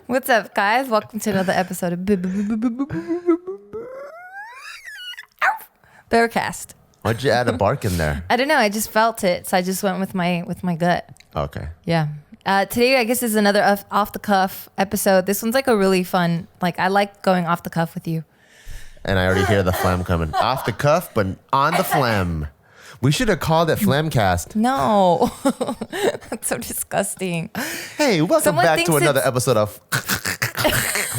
What's up, guys? Welcome to another episode of Bearcast. Why'd you add a bark in there? I don't know. I just felt it, so I just went with my gut. Okay. Yeah. Today, I guess, is another off the cuff episode. This one's like a really fun. Like, I like going off the cuff with you. And I already hear the phlegm coming. Off the cuff, but on the phlegm. We should have called it Phlegmcast. No, that's so disgusting. Hey, welcome Someone back to thinks another episode of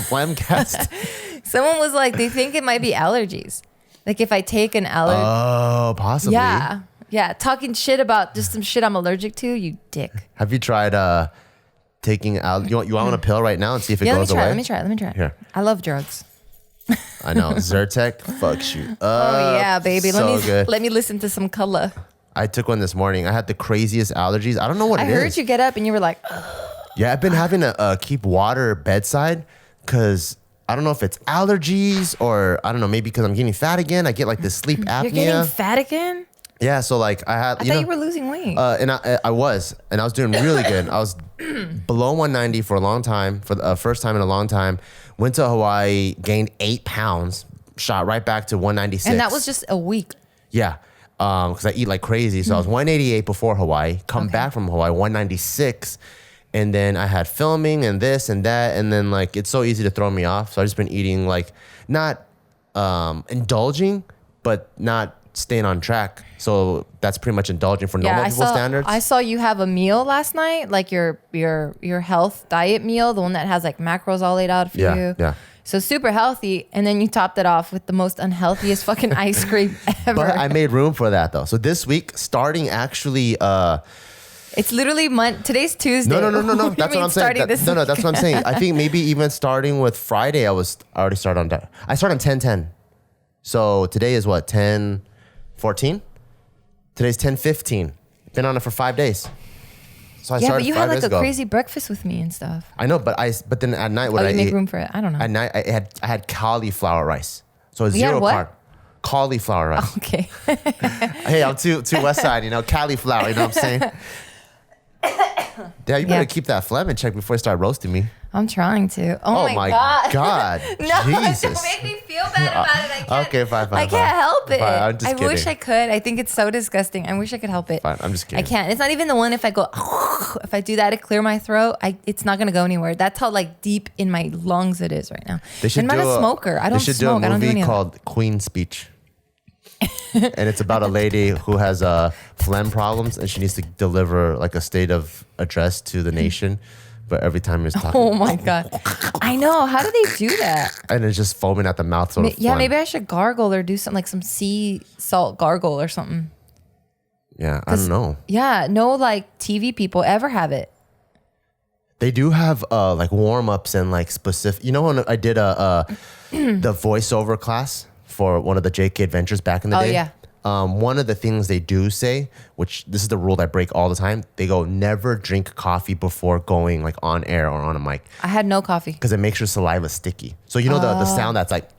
Phlegmcast. Someone was like, they think it might be allergies. Like if I take an allergy. Oh, possibly. Yeah. Talking shit about just some shit I'm allergic to, you dick. Have you tried taking out? You want a pill right now and see if it goes away? Let me try it. Here. I love drugs. I know. Zyrtec fucks you. Oh yeah, baby. Good. Let me listen to some color. I took one this morning. I had the craziest allergies. I don't know what it is. I heard you get up and you were like, ugh. Yeah, I've been having to keep water bedside because I don't know if it's allergies or I don't know, maybe because I'm getting fat again. I get like this sleep apnea. You're getting fat again? Yeah, so like I had. I thought you were losing weight. And I was doing really good. I was below 190 for a long time, for the first time in a long time. Went to Hawaii, gained 8 pounds, shot right back to 196. And that was just a week. Yeah, because I eat like crazy. So I was 188 before Hawaii. Come back from Hawaii, 196. And then I had filming and this and that. And then like, it's so easy to throw me off. So I just been eating like, not indulging, but not staying on track. So that's pretty much indulging for normal people standards. I saw you have a meal last night, like your health diet meal, the one that has like macros all laid out for you. Yeah. So super healthy. And then you topped it off with the most unhealthiest fucking ice cream ever. But I made room for that though. So this week, starting actually... it's literally today's Tuesday. No. That's what I'm saying. That's what I'm saying. I think maybe even starting with Friday, I already started on that. I started on 10:10. So today is what, 10:14? Today's 10:15. Been on it for 5 days. So I started 5 days ago. Yeah, but you had like a crazy breakfast with me and stuff. I know, but then at night what I make room for it. I don't know. At night I had cauliflower rice. So zero carb. Cauliflower rice. Oh, okay. Hey, I'm too West Side, cauliflower, you know what I'm saying? Dad, you better keep that phlegm in check before you start roasting me. I'm trying to. Oh my God. No, Jesus. don't make me feel bad about it. I can't. Okay, fine. I can't help it. Fine, I'm just kidding. I wish I could. I think it's so disgusting. I wish I could help it. Fine, I'm just kidding. I can't. It's not even the one if I go, if I do that to clear my throat, it's not going to go anywhere. That's how like deep in my lungs it is right now. I'm not a smoker. I don't smoke. They should do a movie called Queen Speech. And it's about a lady who has phlegm problems and she needs to deliver like a state of address to the nation, but every time you're talking, oh my God, I know, how do they do that? And it's just foaming at the mouth. Yeah, maybe I should gargle or do something like some sea salt gargle or something. Yeah, I don't know. Yeah, no like TV people ever have it. They do have like warm-ups and like specific, when I did the voiceover class for one of the JK Adventures back in the day. Yeah. One of the things they do say, which this is the rule that I break all the time, they go, never drink coffee before going like on air or on a mic. I had no coffee. Because it makes your saliva sticky. So the sound that's like,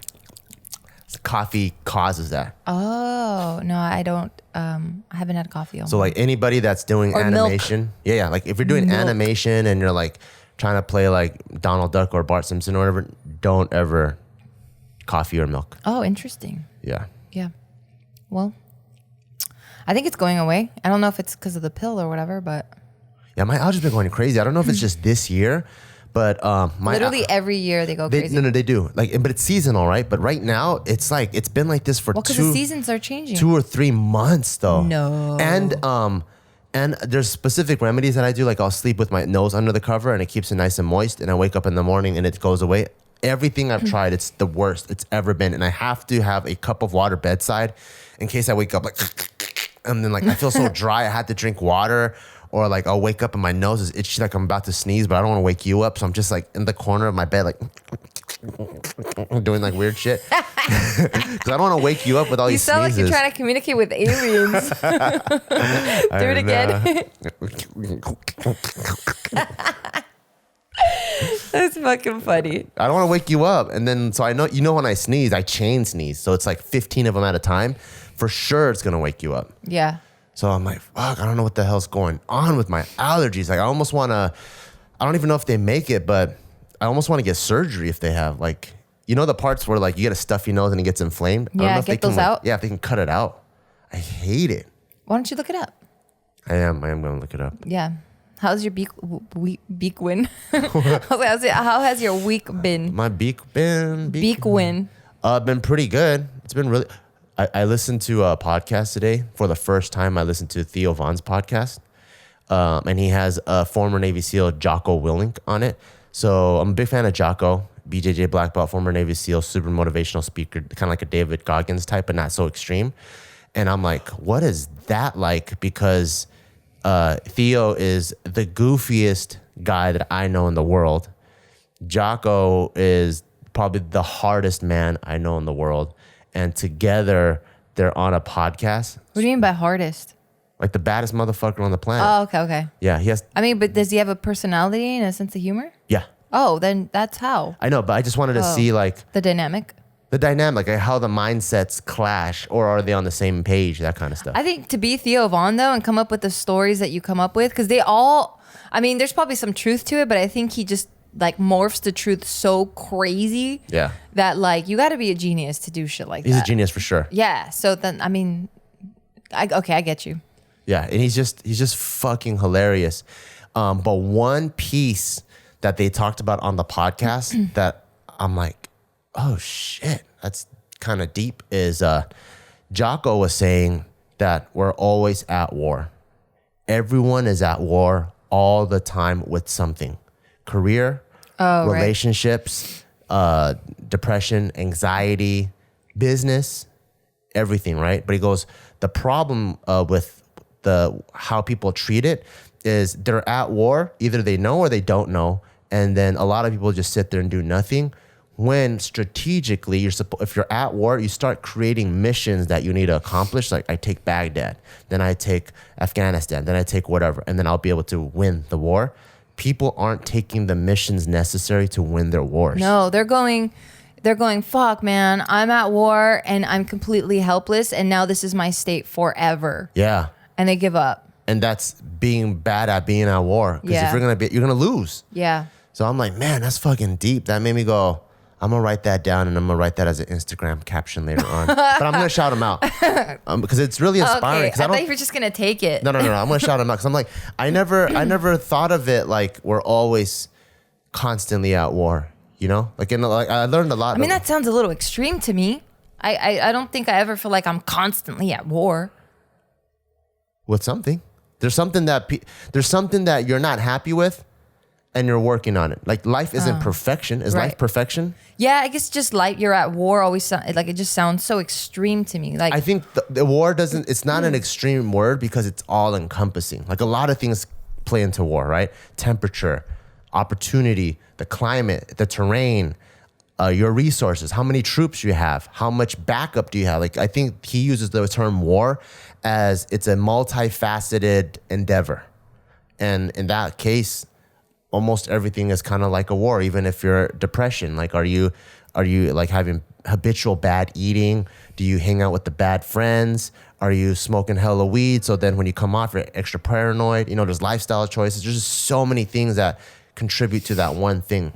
coffee causes that. Oh, no, I don't. I haven't had coffee. So like anybody that's doing animation. Milk. Yeah. Like if you're doing animation and you're like trying to play like Donald Duck or Bart Simpson or whatever, don't ever coffee or milk. Oh, interesting. Yeah. Well, I think it's going away. I don't know if it's because of the pill or whatever, but yeah, my allergies been going crazy. I don't know if it's just this year, but literally every year they go crazy. No, they do. Like, but it's seasonal, right? But right now it's like it's been like this for because the seasons are changing. 2 or 3 months though. No. And there's specific remedies that I do. Like I'll sleep with my nose under the cover and it keeps it nice and moist. And I wake up in the morning and it goes away. Everything I've tried, it's the worst it's ever been. And I have to have a cup of water bedside in case I wake up like, and then like I feel so dry. I had to drink water, or like I'll wake up and my nose is itchy like I'm about to sneeze, but I don't want to wake you up. So I'm just like in the corner of my bed, like doing like weird shit. Because I don't want to wake you up with all these sneezes. You sound like you're trying to communicate with aliens. Do it again. That's fucking funny. I don't want to wake you up. And then, so I know, when I sneeze, I chain sneeze. So it's like 15 of them at a time. For sure, it's going to wake you up. Yeah. So I'm like, fuck, I don't know what the hell's going on with my allergies. Like, I almost want to, I don't even know if they make it, but I almost want to get surgery if they have like, you know, the parts where like you get a stuffy nose and it gets inflamed. I don't know if get they those can, out. Yeah, if they can cut it out. I hate it. Why don't you look it up? I am going to look it up. Yeah. How's your beak win? How has your week been? My beak win. Been pretty good. It's been really. I listened to a podcast today for the first time. I listened to Theo Vaughn's podcast, and he has a former Navy SEAL Jocko Willink on it. So I'm a big fan of Jocko, BJJ black belt, former Navy SEAL, super motivational speaker, kind of like a David Goggins type, but not so extreme. And I'm like, what is that like? Because Theo is the goofiest guy that I know in the world. Jocko is probably the hardest man I know in the world. And together, they're on a podcast. What do you mean by hardest? Like the baddest motherfucker on the planet. Oh, okay. Yeah, he has. I mean, but does he have a personality and a sense of humor? Yeah. Oh, then that's how. I know, but I just wanted to see like the dynamic. The dynamic, like how the mindsets clash, or are they on the same page, that kind of stuff. I think to be Theo Vaughn, though, and come up with the stories that you come up with, because they all, I mean, there's probably some truth to it, but I think he just like morphs the truth so crazy that like you got to be a genius to do shit like that. He's a genius for sure. Yeah. So then, I mean, I get you. Yeah, and he's just fucking hilarious. But one piece that they talked about on the podcast that I'm like, oh shit, that's kind of deep, is Jocko was saying that we're always at war. Everyone is at war all the time with something. Career, relationships, depression, anxiety, business, everything, right? But he goes, the problem with how people treat it is they're at war, either they know or they don't know, and then a lot of people just sit there and do nothing. When strategically, if you're at war, you start creating missions that you need to accomplish. Like I take Baghdad, then I take Afghanistan, then I take whatever, and then I'll be able to win the war. People aren't taking the missions necessary to win their wars. No, they're going, fuck, man, I'm at war and I'm completely helpless, and now this is my state forever. Yeah. And they give up. And that's being bad at being at war. Because if you're gonna lose. Yeah. So I'm like, man, that's fucking deep. That made me go, I'm gonna write that down, and I'm gonna write that as an Instagram caption later on. But I'm gonna shout him out because it's really inspiring. Okay. I thought you were just gonna take it. No. I'm gonna shout him out because I'm like, I never thought of it like we're always constantly at war. You know, like I learned a lot. I mean, that sounds a little extreme to me. I don't think I ever feel like I'm constantly at war. With something, there's something that you're not happy with, and you're working on it. Like life isn't perfection. Is life perfection? Yeah, I guess just like you're at war always like it just sounds so extreme to me. Like I think the war doesn't. It's not an extreme word because it's all encompassing. Like a lot of things play into war, right? Temperature, opportunity, the climate, the terrain, your resources, how many troops you have, how much backup do you have. Like I think he uses the term war as it's a multifaceted endeavor, and in that case, almost everything is kind of like a war. Even if you're depression, like are you like having habitual bad eating? Do you hang out with the bad friends? Are you smoking hella weed? So then when you come off, you're extra paranoid. You know, there's lifestyle choices. There's just so many things that contribute to that one thing.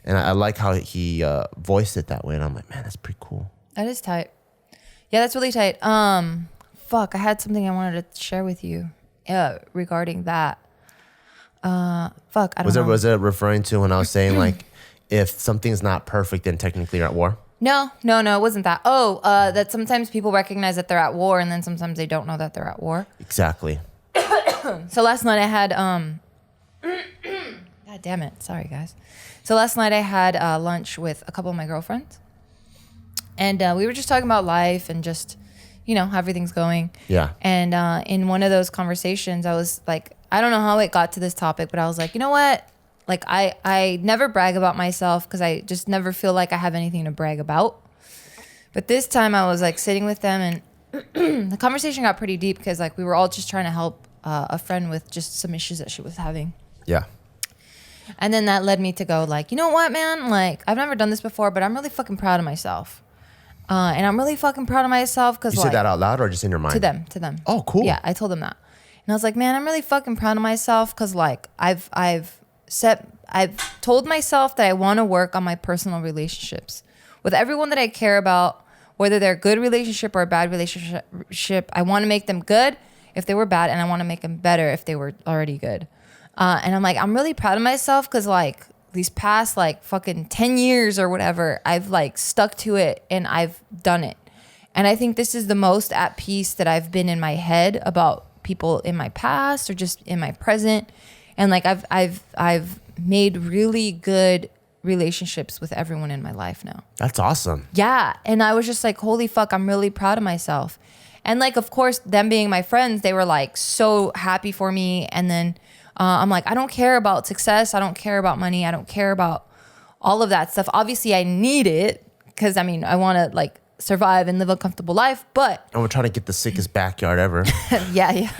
And I like how he voiced it that way. And I'm like, man, that's pretty cool. That is tight. Yeah, that's really tight. Fuck, I had something I wanted to share with you regarding that. I don't know. Was it referring to when I was saying like, if something's not perfect, then technically you're at war? No, it wasn't that. That sometimes people recognize that they're at war, and then sometimes they don't know that they're at war. Exactly. So last night I had God damn it. Sorry, guys. So last night I had lunch with a couple of my girlfriends. And we were just talking about life and just, how everything's going. Yeah. And in one of those conversations, I was like, I don't know how it got to this topic, but I was like, you know what? Like, I never brag about myself because I just never feel like I have anything to brag about. But this time I was like sitting with them, and the conversation got pretty deep because like we were all just trying to help a friend with just some issues that she was having. Yeah. And then that led me to go like, you know what, man? Like, I've never done this before, but I'm really fucking proud of myself. And I'm really fucking proud of myself because you said that out loud or just in your mind? To them. Oh, cool. Yeah, I told them that. And I was like, man, I'm really fucking proud of myself because like I've I've told myself that I want to work on my personal relationships with everyone that I care about, whether they're a good relationship or a bad relationship. I want to make them good if they were bad, and I want to make them better if they were already good. And I'm like, I'm really proud of myself because like these past like fucking 10 years or whatever, I've like stuck to it and I've done it. And I think this is the most at peace that I've been in my head about people in my past or just in my present. And like I've made really good relationships with everyone in my life now. That's awesome. Yeah. And I was just like, holy fuck, I'm really proud of myself. And like, of course, them being my friends, they were like so happy for me. And then I'm like, I don't care about success. I don't care about money. I don't care about all of that stuff. Obviously, I need it because I mean, I want to like survive and live a comfortable life, but and we're trying to get the sickest backyard ever. yeah.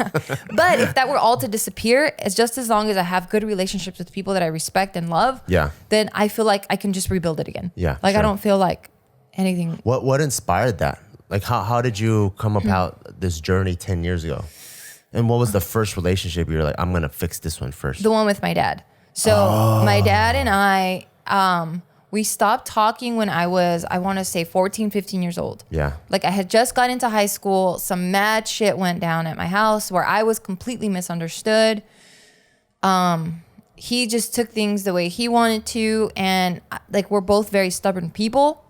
But if that were all to disappear, it's just as long as I have good relationships with people that I respect and love. Yeah. Then I feel like I can just rebuild it again. Yeah. Like sure. I don't feel like anything. What inspired that? Like how did you come about this journey 10 years ago? And what was the first relationship you were like, I'm gonna fix this one first? The one with my dad. So my dad and I, we stopped talking when I was, I want to say 14, 15 years old. Yeah. Like I had just got into high school. Some mad shit went down at my house where I was completely misunderstood. He just took things the way he wanted to. And like, we're both very stubborn people.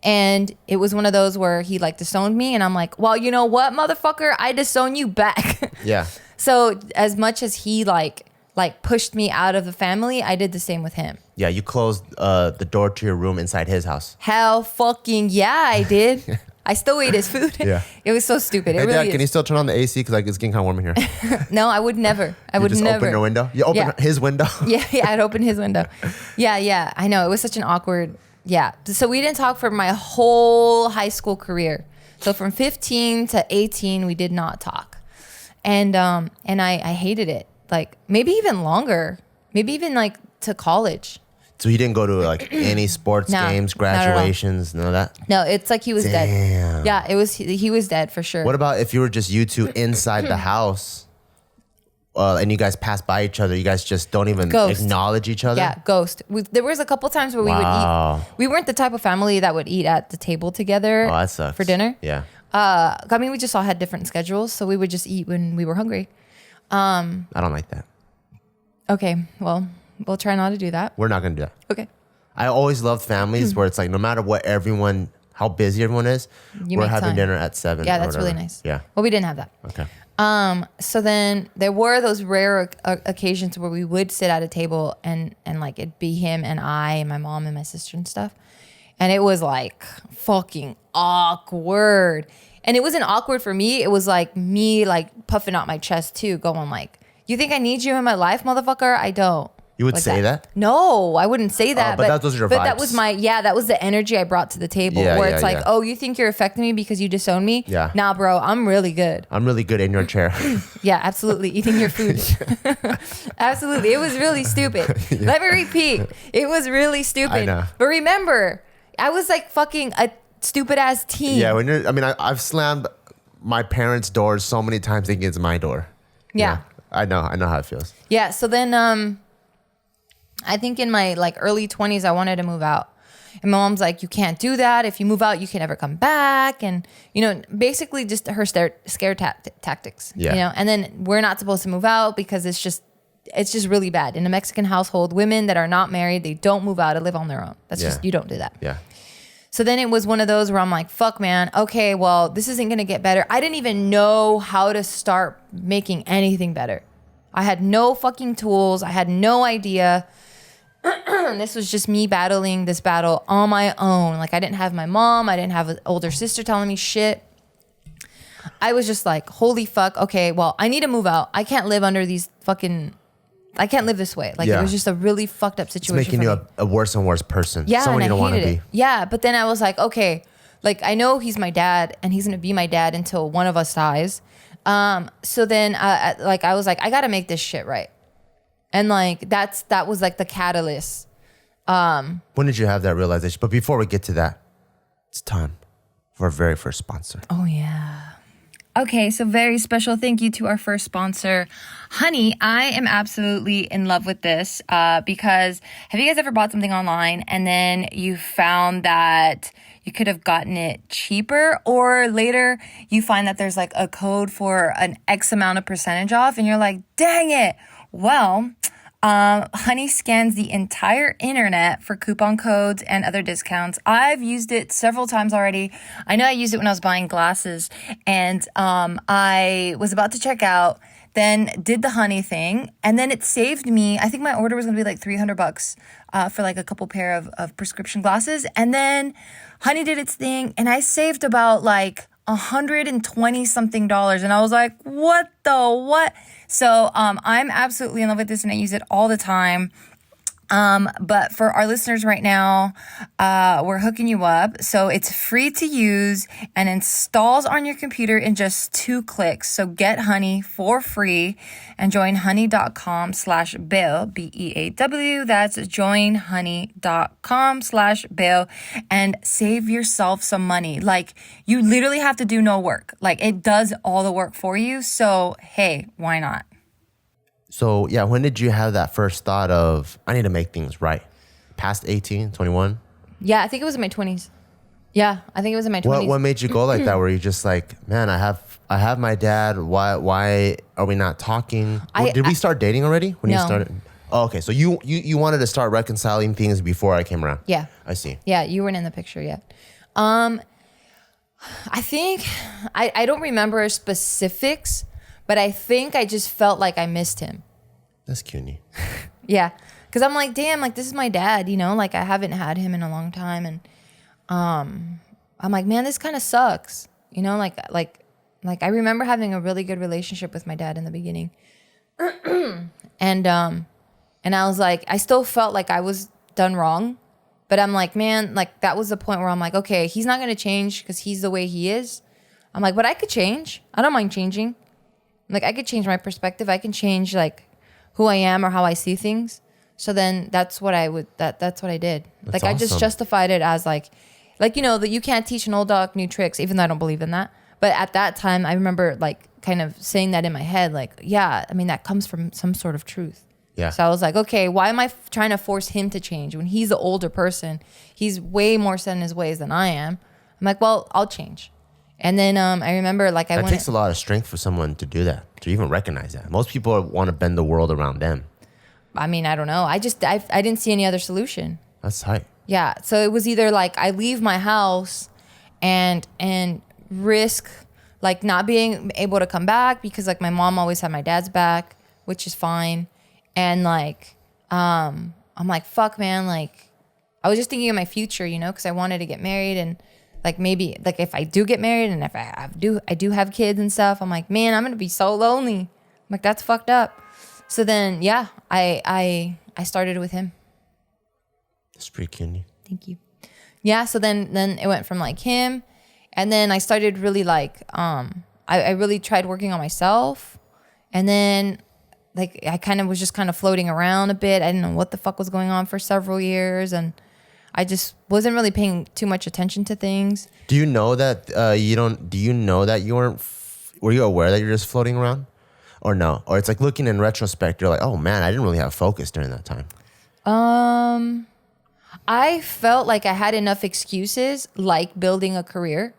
And it was one of those where he like disowned me. And I'm like, well, you know what, motherfucker? I disown you back. Yeah. So as much as he like pushed me out of the family, I did the same with him. Yeah, you closed the door to your room inside his house. Hell fucking yeah, I did. I still ate his food. Yeah. It was so stupid. It Hey, really Dad, can you still turn on the AC? Because like, it's getting kind of warm in here. No, I would never. I would just never. open your window? You open his window? Yeah, I'd open his window. Yeah. I know. It was such an awkward, So we didn't talk for my whole high school career. So from 15 to 18, we did not talk. And I hated it. Like maybe even longer. Maybe even like to college. So he didn't go to like any sports games, graduations, none of that? No, it's like he was dead. Yeah, it was he was dead for sure. What about if you were just you two inside the house and you guys pass by each other, you guys just don't even acknowledge each other? Yeah, ghost. There was a couple times where we would eat. We weren't the type of family that would eat at the table together that sucks. for dinner. Yeah. I mean, we just all had different schedules, so we would just eat when we were hungry. I don't like that. Okay, well, we'll try not to do that. We're not going to do that. Okay. I always loved families where it's like no matter what how busy everyone is, we're having dinner at 7. Yeah, that's really nice. Yeah. Well, we didn't have that. Okay. So then there were those rare occasions where we would sit at a table and like it'd be him and I and my mom and my sister and stuff. And it was like fucking awkward. And it wasn't awkward for me. It was like me like puffing out my chest too, going like, you think I need you in my life, motherfucker? I don't. You would say that? No, I wouldn't say that. But those are your vibes. That was that was the energy I brought to the table. Where it's like, oh, you think you're affecting me because you disown me? Yeah. Nah, bro, I'm really good. I'm really good in your chair. Yeah, absolutely. Eating your food. Absolutely. It was really stupid. Let me repeat. It was really stupid. I know. But remember, I was like fucking a stupid ass teen. Yeah, I've slammed my parents' doors so many times thinking it's my door. Yeah. I know how it feels. Yeah, so then I think in my like early 20s I wanted to move out. And my mom's like, you can't do that. If you move out, you can never come back. And, basically just her scare tactics. Yeah. And then we're not supposed to move out because it's just really bad. In a Mexican household, women that are not married, they don't move out to live on their own. That's just, you don't do that. Yeah. So then it was one of those where I'm like, fuck, man. Okay, well, this isn't going to get better. I didn't even know how to start making anything better. I had no fucking tools. I had no idea. This was just me battling this battle on my own. Like I didn't have my mom. I didn't have an older sister telling me shit. I was just like, holy fuck. Okay, well, I need to move out. I can't live under these fucking... I can't live this way. Like it was just a really fucked up situation. It's making you a worse and worse person. Yeah, Someone and you don't want to hated be. it. Yeah, but then I was like, okay, like I know he's my dad and he's gonna be my dad until one of us dies. So then I was like, I gotta make this shit right. And like that was like the catalyst. When did you have that realization? But before we get to that, it's time for our very first sponsor. Oh yeah. Okay, so very special thank you to our first sponsor, Honey. I am absolutely in love with this because have you guys ever bought something online and then you found that you could have gotten it cheaper, or later you find that there's like a code for an X amount of percentage off and you're like, dang it. Well, Honey scans the entire internet for coupon codes and other discounts. I've used it several times already. I know I used it when I was buying glasses, and I was about to check out, then did the Honey thing, and then it saved me. I think my order was going to be like $300 for like a couple pair of prescription glasses, and then Honey did its thing, and I saved about like $120 something, and I was like, what? So I'm absolutely in love with this and I use it all the time. But for our listeners right now, we're hooking you up. So it's free to use and installs on your computer in just 2 clicks. So get Honey for free and join honey.com/Beal, BEAW. That's joinhoney.com/Beal and save yourself some money. Like, you literally have to do no work. Like, it does all the work for you. So, hey, why not? So, yeah, when did you have that first thought of, I need to make things right? Past 18, 21? Yeah, I think it was in my 20s. Yeah, I think it was in my 20s. What made you go like that? Were you just like, man, I have my dad. Why are we not talking? Did we start dating already when you started? Oh, okay. So you wanted to start reconciling things before I came around. Yeah. I see. Yeah, you weren't in the picture yet. I think, I don't remember specifics, but I think I just felt like I missed him. That's cutie. Yeah. Because I'm like, damn, like, this is my dad, you know? Like, I haven't had him in a long time. And I'm like, man, this kind of sucks. You know, like I remember having a really good relationship with my dad in the beginning. And I was like, I still felt like I was done wrong. But I'm like, man, like, that was the point where I'm like, okay, he's not going to change because he's the way he is. I'm like, but I could change. I don't mind changing. Like, I could change my perspective. I can change, like, who I am or how I see things. So then that's what I did. That's like, awesome. I just justified it as like, you know, that you can't teach an old dog new tricks, even though I don't believe in that. But at that time, I remember, like, kind of saying that in my head, like, yeah, I mean, that comes from some sort of truth. Yeah. So I was like, okay, why am I trying to force him to change when he's the older person? He's way more set in his ways than I am. I'm like, well, I'll change. And then I remember, like, it takes a lot of strength for someone to do that, to even recognize that. Most people want to bend the world around them. I mean, I don't know. I didn't see any other solution. That's tight. Yeah. So it was either like I leave my house and risk like not being able to come back because like my mom always had my dad's back, which is fine. And like, I'm like, fuck, man. Like, I was just thinking of my future, you know, because I wanted to get married and like maybe like if I do get married and if I do have kids and stuff, I'm like, man, I'm gonna be so lonely. I'm like, that's fucked up. So then, yeah, I started with him. That's pretty cutie. Thank you. Yeah, so then it went from like him, and then I started really like I really tried working on myself, and then like I kind of was just kind of floating around a bit. I didn't know what the fuck was going on for several years, and I just wasn't really paying too much attention to things. Do you know that Do you know that you weren't? Were you aware that you're just floating around, or no? Or it's like looking in retrospect, you're like, oh man, I didn't really have focus during that time. I felt like I had enough excuses, like building a career,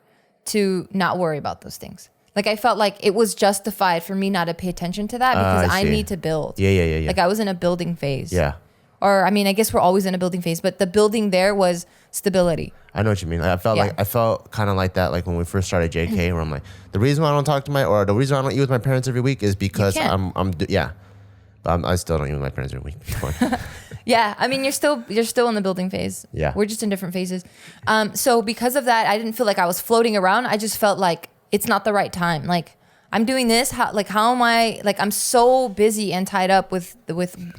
to not worry about those things. Like I felt like it was justified for me not to pay attention to that because I need to build. Yeah. Like I was in a building phase. Yeah. Or I mean, I guess we're always in a building phase, but the building there was stability. I know what you mean. I felt kind of like that, like when we first started JK, where I'm like, the reason why I don't talk to the reason why I don't eat with my parents every week is because I still don't eat with my parents every week. Yeah, I mean, you're still in the building phase. Yeah, we're just in different phases. So because of that, I didn't feel like I was floating around. I just felt like it's not the right time. Like I'm doing this. How am I? Like I'm so busy and tied up with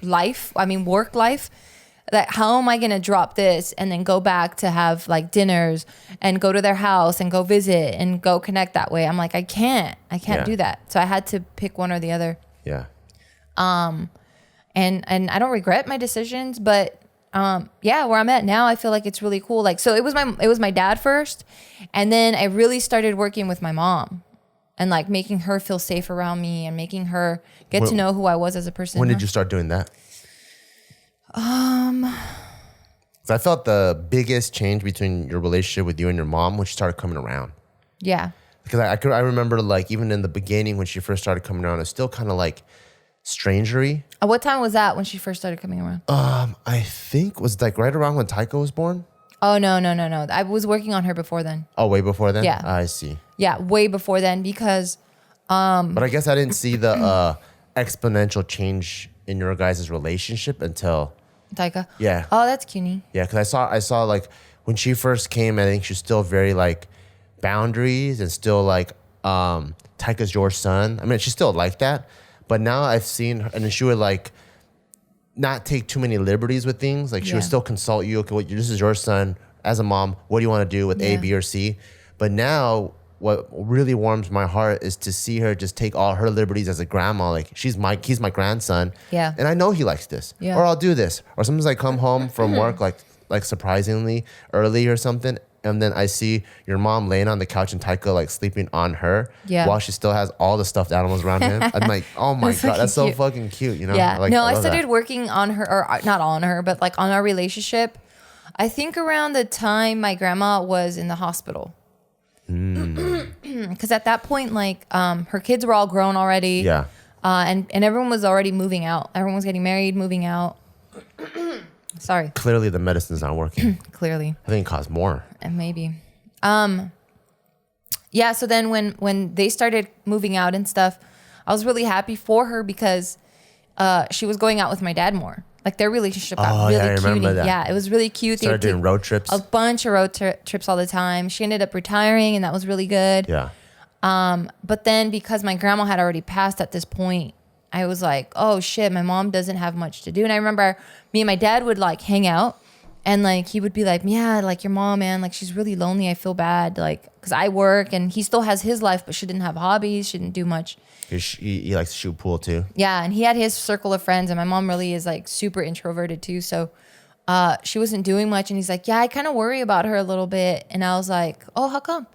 life. I mean, work life. Like how am I gonna drop this and then go back to have like dinners and go to their house and go visit and go connect that way? I'm like, I can't do that. So I had to pick one or the other. Yeah. And I don't regret my decisions, but where I'm at now, I feel like it's really cool. Like, so it was my dad first, and then I really started working with my mom. and like making her feel safe around me and making her get to know who I was as a person. When did you start doing that? 'Cause I felt the biggest change between your relationship with you and your mom when she started coming around. Yeah. Because I remember like even in the beginning when she first started coming around, it's still kind of like strangery. What time was that when she first started coming around? I think was like right around when Taika was born. Oh, no. I was working on her before then. Oh, way before then? Yeah. I see. Yeah, way before then because... But I guess I didn't see the exponential change in your guys' relationship until... Taika? Yeah. Oh, that's cutie. Yeah, because I saw like when she first came, I think she's still very like boundaries and still like Taika's your son. I mean, she's still like that. But now I've seen her, and then she would like not take too many liberties with things. Like she would still consult you. Okay, well, this is your son. As a mom, what do you want to do with A, B, or C? But now what really warms my heart is to see her just take all her liberties as a grandma. Like he's my grandson. Yeah. And I know he likes this. Yeah. Or I'll do this. Or sometimes I come home from work like surprisingly early or something. And then I see your mom laying on the couch and Taika like sleeping on her while she still has all the stuffed animals around him. I'm like, oh my God, that's so fucking cute, you know? Yeah. I love started that. working on her, or not on her, but like on our relationship. I think around the time my grandma was in the hospital. Because at that point, like her kids were all grown already. Yeah. And everyone was already moving out. Everyone was getting married, moving out. Sorry. Clearly the medicine's not working. Clearly. I think it costs more. And maybe. Yeah, so then when they started moving out and stuff, I was really happy for her because she was going out with my dad more. Like their relationship got really I remember cute. that. Yeah, it was really cute. Started doing road trips. A bunch of road trips all the time. She ended up retiring, and that was really good. Yeah. But then because my grandma had already passed at this point, I was like, oh shit, my mom doesn't have much to do. And I remember me and my dad would like hang out, and like he would be like, yeah, like your mom, man, like she's really lonely. I feel bad, like because I work and he still has his life, but she didn't have hobbies. She didn't do much. He likes to shoot pool too. Yeah, and he had his circle of friends, and my mom really is like super introverted too. So she wasn't doing much, and he's like, yeah, I kind of worry about her a little bit. And I was like, oh, how come?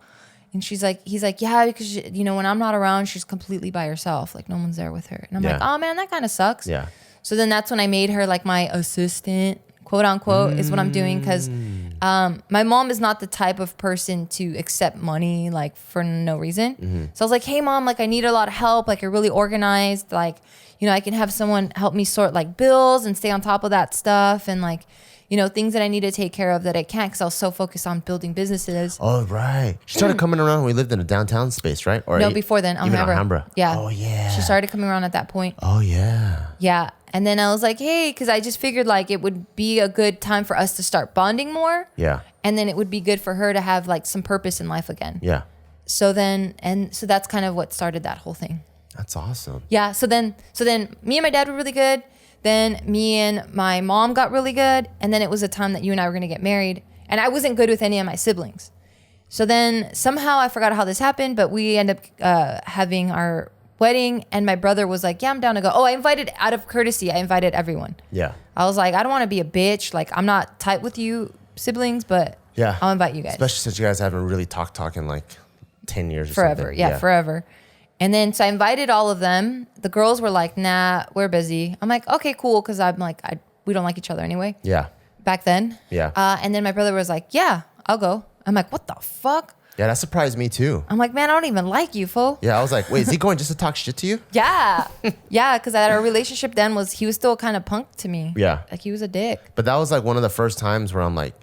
And he's like, yeah, because you know when I'm not around, she's completely by herself. Like no one's there with her. And I'm like, oh man, that kind of sucks. Yeah. So then that's when I made her like my assistant, quote unquote, is what I'm doing because my mom is not the type of person to accept money like for no reason. Mm-hmm. So I was like, hey mom, like I need a lot of help. Like you're really organized. Like, you know, I can have someone help me sort like bills and stay on top of that stuff and like, you know, things that I need to take care of that I can't because I was so focused on building businesses. Oh, right. She started coming around when we lived in a downtown space, right? Or no, before then, Alhambra. Yeah. Oh, yeah. She started coming around at that point. Oh, yeah. Yeah. And then I was like, hey, because I just figured like it would be a good time for us to start bonding more. Yeah. And then it would be good for her to have like some purpose in life again. Yeah. So that's kind of what started that whole thing. That's awesome. Yeah. So then me and my dad were really good. Then me and my mom got really good. And then it was a time that you and I were going to get married. And I wasn't good with any of my siblings. So then somehow I forgot how this happened, but we ended up having our wedding. And my brother was like, yeah, I'm down to go. Oh, I invited, out of courtesy, I invited everyone. Yeah. I was like, I don't want to be a bitch. Like, I'm not tight with you siblings, but yeah, I'll invite you guys. Especially since you guys haven't really talked in like 10 years or forever. something. Yeah, forever. And then, so I invited all of them. The girls were like, nah, we're busy. I'm like, okay, cool. Cause I'm like, we don't like each other anyway. Yeah. Back then. Yeah. And then my brother was like, yeah, I'll go. I'm like, what the fuck? Yeah, that surprised me too. I'm like, man, I don't even like you, fool. Yeah, I was like, wait, is he going just to talk shit to you? Yeah. Yeah, because our relationship then he was still kind of punk to me. Yeah. Like he was a dick. But that was like one of the first times where I'm like,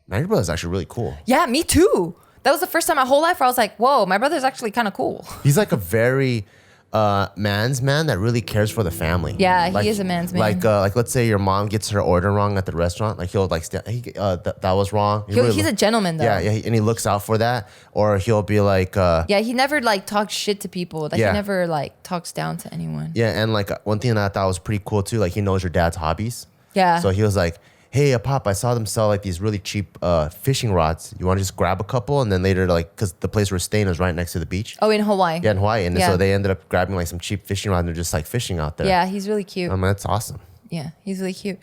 man, your brother's actually really cool. Yeah, me too. That was the first time my whole life where I was like, whoa, my brother's actually kind of cool. He's like a very man's man that really cares for the family. Yeah, like, he is a man's man. Like let's say your mom gets her order wrong at the restaurant. Like he'll like, that was wrong. He's a gentleman though. Yeah, and he looks out for that. Or he'll be like... yeah, he never like talks shit to people. Like yeah. He never like talks down to anyone. Yeah, and like one thing that I thought was pretty cool too, like he knows your dad's hobbies. Yeah. So he was like, hey, Pop, I saw them sell like these really cheap fishing rods. You want to just grab a couple? And then later, like, because the place we're staying was right next to the beach. Oh, in Hawaii. Yeah, in Hawaii. And Yeah. so they ended up grabbing like some cheap fishing rods and they're just like fishing out there. Yeah, he's really cute. I mean, that's awesome. Yeah, he's really cute.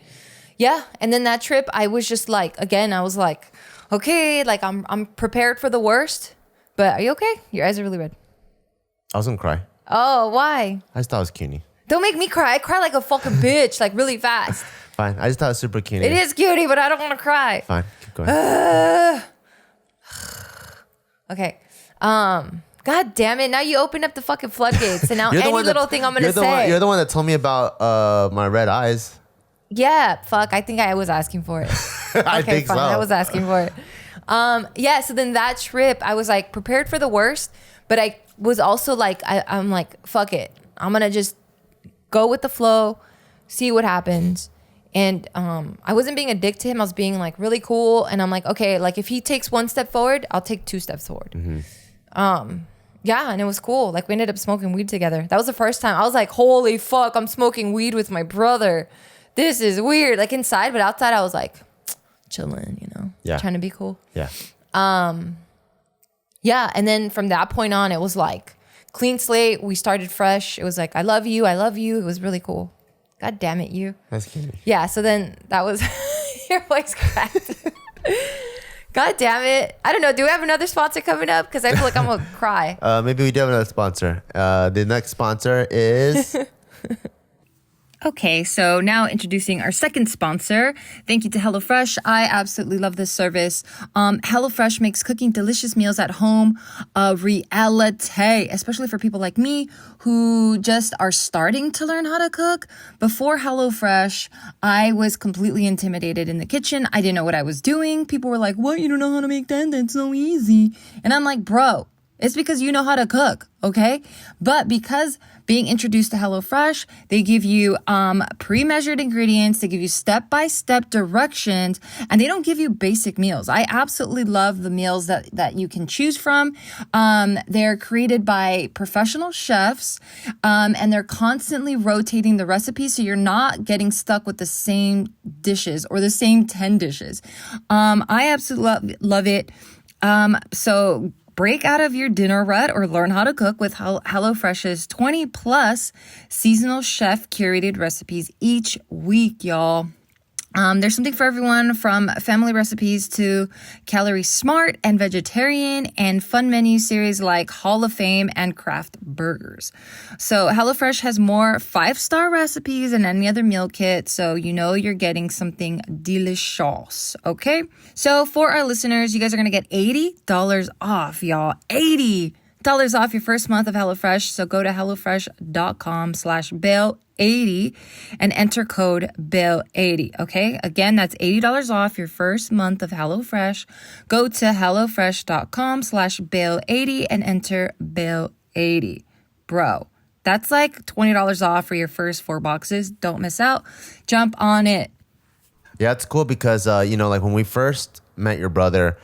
Yeah, and then that trip, I was just like, again, I was like, okay, like I'm prepared for the worst, but are you okay? Your eyes are really red. I was gonna cry. Oh, why? I just thought it was cutie. Don't make me cry. I cry like a fucking bitch, like really fast. Fine. I just thought it was super cutie. It is cutie, but I don't want to cry. Fine. Keep going. Okay. God damn it. Now you open up the fucking floodgates. And now You're the any one little thing I'm going to say. You're the one that told me about my red eyes. Yeah. Fuck. I think I was asking for it. I think fine. so. I was asking for it. Yeah. So then that trip, I was like prepared for the worst, but I was also like, I'm like, fuck it. I'm going to just go with the flow, see what happens. And I wasn't being a dick to him. I was being like really cool. And I'm like, okay, like if he takes one step forward, I'll take 2 steps forward. Yeah, and it was cool. Like we ended up smoking weed together. That was the first time. I was like, holy fuck, I'm smoking weed with my brother. This is weird. Like inside, but outside I was like chilling, you know? Yeah. Trying to be cool. Yeah. Yeah, and then from that point on, it was like clean slate. We started fresh. It was like, I love you. I love you. It was really cool. God damn it, you. That's cute. Yeah, so then that was your voice cracked. God damn it. I don't know. Do we have another sponsor coming up? Because I feel like I'm going to cry. Maybe we do have another sponsor. The next sponsor is... Okay, so now introducing our second sponsor. Thank you to HelloFresh. I absolutely love this service. HelloFresh makes cooking delicious meals at home a reality, especially for people like me who just are starting to learn how to cook. Before HelloFresh, I was completely intimidated in the kitchen. I didn't know what I was doing. People were like, what? You don't know how to make that? That's so easy. And I'm like, bro, it's because you know how to cook, okay? But because being introduced to HelloFresh, they give you pre-measured ingredients, they give you step-by-step directions, and they don't give you basic meals. I absolutely love the meals that you can choose from. They're created by professional chefs, and they're constantly rotating the recipes, so you're not getting stuck with the same dishes or the same 10 dishes. I absolutely love it. So break out of your dinner rut or learn how to cook with HelloFresh's 20 plus seasonal chef curated recipes each week, y'all. There's something for everyone from family recipes to calorie smart and vegetarian and fun menu series like Hall of Fame and craft burgers. So HelloFresh has more 5-star recipes than any other meal kit. So you know you're getting something delicious. Okay. So for our listeners, you guys are going to get $80 off, y'all. $80 off your first month of HelloFresh. So go to HelloFresh.com/Bill80 and enter code Bill80. Okay. Again, that's $80 off your first month of HelloFresh. Go to HelloFresh.com/Bill80 and enter Bill80. Bro, that's like $20 off for your first 4 boxes. Don't miss out. Jump on it. Yeah, it's cool because, like when we first met your brother,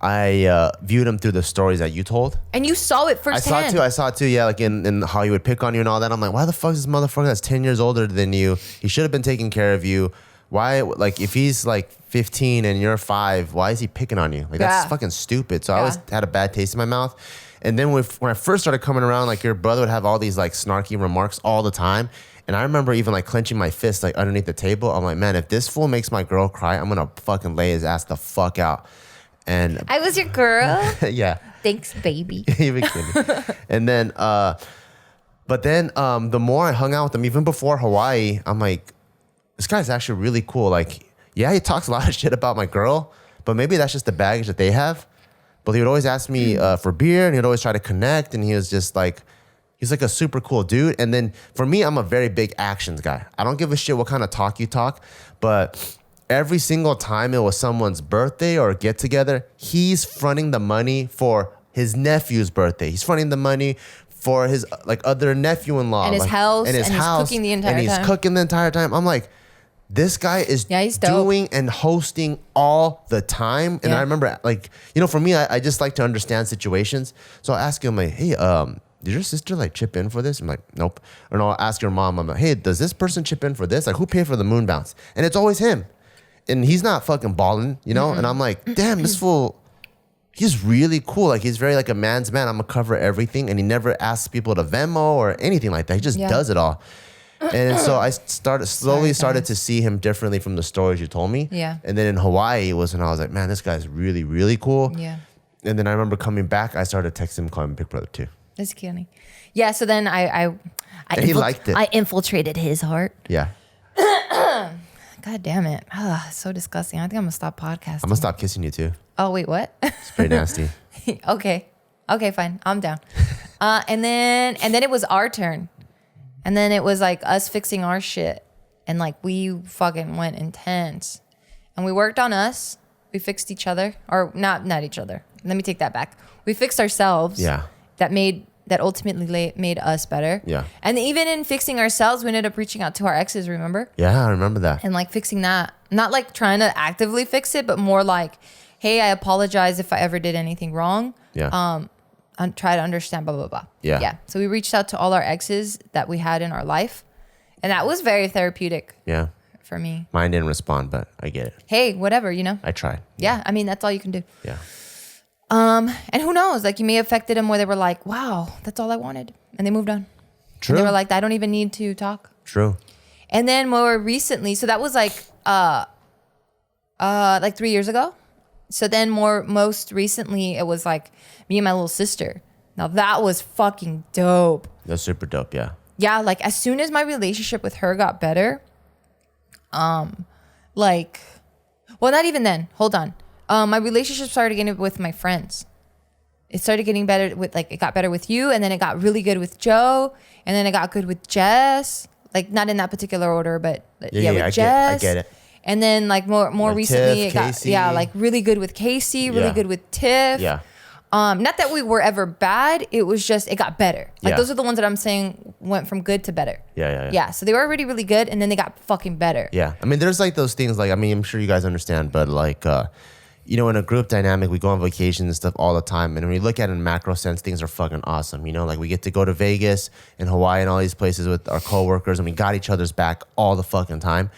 I viewed him through the stories that you told. And you saw it firsthand. I saw it too. Yeah, like in how he would pick on you and all that. I'm like, why the fuck is this motherfucker that's 10 years older than you? He should have been taking care of you. Why, like, if he's like 15 and you're 5, why is he picking on you? Like, that's fucking stupid. So I always had a bad taste in my mouth. And then when I first started coming around, like your brother would have all these like snarky remarks all the time. And I remember even like clenching my fist like underneath the table. I'm like, man, if this fool makes my girl cry, I'm gonna fucking lay his ass the fuck out. And I was your girl. Yeah. Thanks, baby. You've been kidding. And then, but then the more I hung out with him, even before Hawaii, I'm like, this guy's actually really cool. Like, yeah, he talks a lot of shit about my girl, but maybe that's just the baggage that they have. But he would always ask me for beer, and he'd always try to connect, and he was just like, he's like a super cool dude. And then for me, I'm a very big actions guy. I don't give a shit what kind of talk you talk, but every single time it was someone's birthday or get together, he's fronting the money for his nephew's birthday. He's fronting the money for his like other nephew-in-law. And his house. And he's cooking the entire time. And he's cooking the entire time. I'm like, this guy is doing and hosting all the time. And I remember, like, for me, I just like to understand situations. So I ask him, like, hey, did your sister like chip in for this? I'm like, nope. Or no, I'll ask your mom, I'm like, hey, does this person chip in for this? Like, who paid for the moon bounce? And it's always him. And he's not fucking balling, Mm-hmm. And I'm like, damn, this fool, he's really cool. Like, he's very like a man's man. I'm gonna cover everything. And he never asks people to Venmo or anything like that. He just does it all. And so I started to see him differently from the stories you told me. Yeah. And then in Hawaii was when I was like, man, this guy's really, really cool. Yeah. And then I remember coming back, I started texting him, calling him Big Brother too. That's cute. Yeah. So then He liked it. I infiltrated his heart. Yeah. God damn it. So disgusting. I think I'm gonna stop podcasting. I'm gonna stop kissing you too. Oh wait, what? It's pretty nasty. Okay, fine. I'm down. And then it was our turn, and then it was like us fixing our shit, and like we fucking went intense, and we worked on us. We fixed each other, or not each other. Let me take that back. We fixed ourselves. Yeah. That ultimately made us better. Yeah. And even in fixing ourselves, we ended up reaching out to our exes, remember? Yeah, I remember that. And like fixing that. Not like trying to actively fix it, but more like, hey, I apologize if I ever did anything wrong. Yeah. And try to understand, blah, blah, blah. Yeah. Yeah. So we reached out to all our exes that we had in our life. And that was very therapeutic Yeah. for me. Mine didn't respond, but I get it. Hey, whatever, you know? I tried. Yeah. I mean, that's all you can do. Yeah. And who knows? Like you may have affected them where they were like, wow, that's all I wanted. And they moved on. True. And they were like, I don't even need to talk. True. And then more recently, so that was like 3 years ago. So then most recently, it was like me and my little sister. Now that was fucking dope. That's super dope. Yeah. Yeah, like as soon as my relationship with her got better, like, well, not even then. Hold on. My relationship started getting with my friends. It started getting better with it got better with you, and then it got really good with Joe, and then it got good with Jess. Like not in that particular order, but with Jess. I get it. And then like more With recently, Tiff, it got Casey. like really good with Casey, really Yeah. good with Tiff. Yeah. Not that we were ever bad. It was just it got better. Like Yeah. those are the ones that I'm saying went from good to better. Yeah. Yeah. So they were already really good, and then they got fucking better. Yeah. I mean, there's like those things like, I mean, I'm sure you guys understand, but like, you know, in a group dynamic, we go on vacations and stuff all the time. And when we look at it in macro sense, things are fucking awesome. You know, like we get to go to Vegas and Hawaii and all these places with our coworkers, and we got each other's back all the fucking time.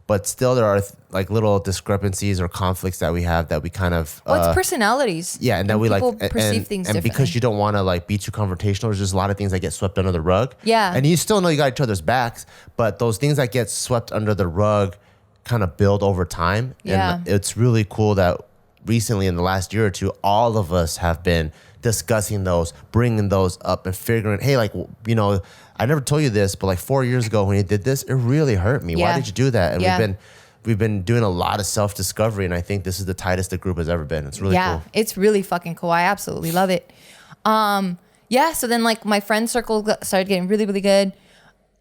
But still, there are like little discrepancies or conflicts that we have that we kind of. Well, it's personalities. Yeah, and that we like people perceive things and differently. because you don't want to like be too confrontational, there's just a lot of things that get swept under the rug. Yeah. And you still know you got each other's backs, but those things that get swept under the rug kind of build over time. Yeah. And it's really cool that recently in the last year or two, all of us have been discussing those, bringing those up and figuring, hey, like, you know, I never told you this, but like 4 years ago when you did this, it really hurt me. Yeah. Why did you do that? And Yeah. we've been doing a lot of self-discovery, and I think this is the tightest the group has ever been. It's really cool. It's really fucking cool. I absolutely love it. Yeah, so then like my friend circle started getting really, really good.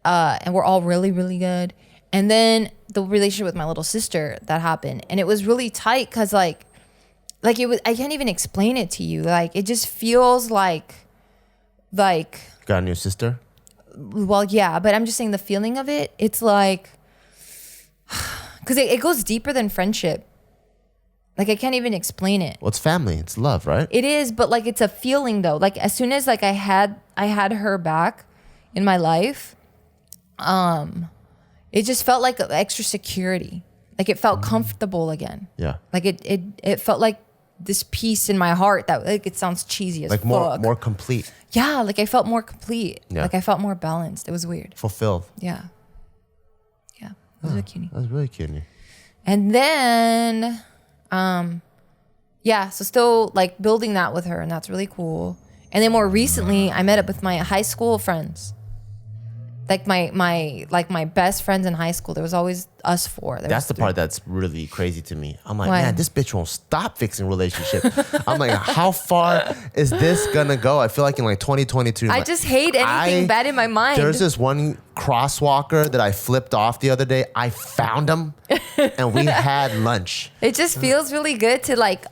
And we're all really, really good. And then the relationship with my little sister that happened. And it was really tight because like it was, I can't even explain it to you. Like it just feels like Got a new sister? well, yeah, but I'm just saying the feeling of it, it's like, because it goes deeper than friendship. Like I can't even explain it. Well, it's family. It's love, right? It is, but like it's a feeling though. Like as soon as like I had her back in my life, it just felt like extra security. Like it felt comfortable again. Yeah. Like it felt like this peace in my heart that like it sounds cheesy as Like fuck. more complete, Yeah, like I felt more complete. Yeah. Like I felt more balanced. It was weird. fulfilled. Yeah. Yeah. It was really cute. That was really cute. And then, yeah, so still like building that with her, and that's really cool. And then more recently, I met up with my high school friends. Like my best friends in high school. There was always us four. That's the part that's really crazy to me. I'm like, Why? man, this bitch won't stop fixing relationship. I'm like, how far is this gonna go? I feel like in like 2022. I like, just hate anything bad in my mind. There's this one crosswalker that I flipped off the other day. I found him, and we had lunch. It just feels really good to like,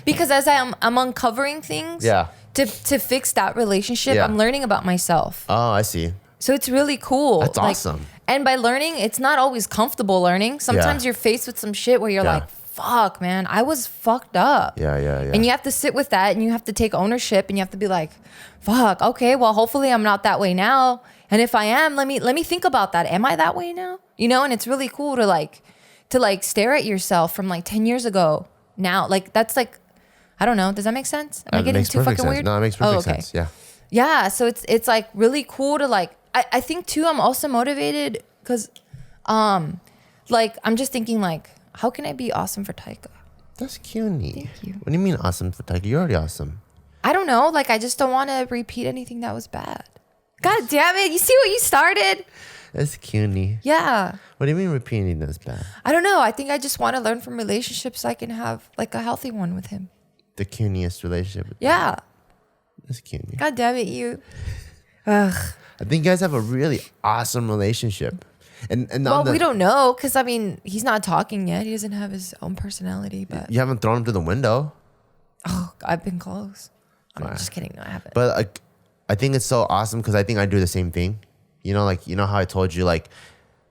because as I'm uncovering things. Yeah. To fix that relationship, Yeah. I'm learning about myself. Oh, I see. So it's really cool. That's Like, awesome. And by learning, it's not always comfortable learning. Sometimes Yeah. you're faced with some shit where you're Yeah. like, fuck, man, I was fucked up. Yeah. And you have to sit with that, and you have to take ownership, and you have to be like, fuck, okay, well, hopefully I'm not that way now. And if I am, let me think about that. Am I that way now? You know, and it's really cool to stare at yourself from like 10 years ago now. Like that's like, I don't know. Does that make sense? Am I That getting makes too perfect fucking sense. weird? No, it makes perfect okay. sense. Yeah. Yeah, so it's like really cool to like I think too I'm also motivated because like I'm just thinking like how can I be awesome for Taika? That's cutie. Thank you. What do you mean awesome for Taika? You're already awesome. I don't know. Like, I just don't want to repeat anything that was bad. God damn it. You see what you started? That's cuny. Yeah. What do you mean repeating this bad? I don't know. I think I just want to learn from relationships so I can have like a healthy one with him. The cuniest relationship. Yeah. That's cuny. God damn it, you. Ugh. I think you guys have a really awesome relationship. And Well, we don't know because, I mean, he's not talking yet. He doesn't have his own personality, but. You haven't thrown him to the window. Oh, I've been close. I'm Fine. just kidding. No, I haven't. But like, I think it's so awesome because I think I do the same thing. You know, like, you know how I told you, like,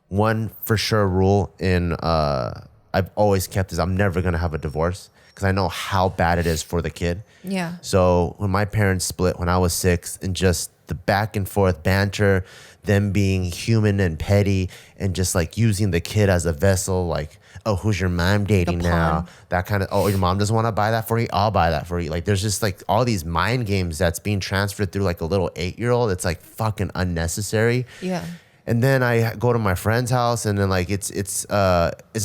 one for sure rule in I've always kept is I'm never gonna have a divorce because I know how bad it is for the kid. Yeah. So when my parents split when I was 6, and just the back and forth banter, them being human and petty, and just like using the kid as a vessel, like, oh, who's your mom dating now? That kind of, oh, your mom doesn't want to buy that for you? I'll buy that for you. Like, there's just like all these mind games that's being transferred through like a little 8-year-old. It's like fucking unnecessary. Yeah. And then I go to my friend's house, and then like it's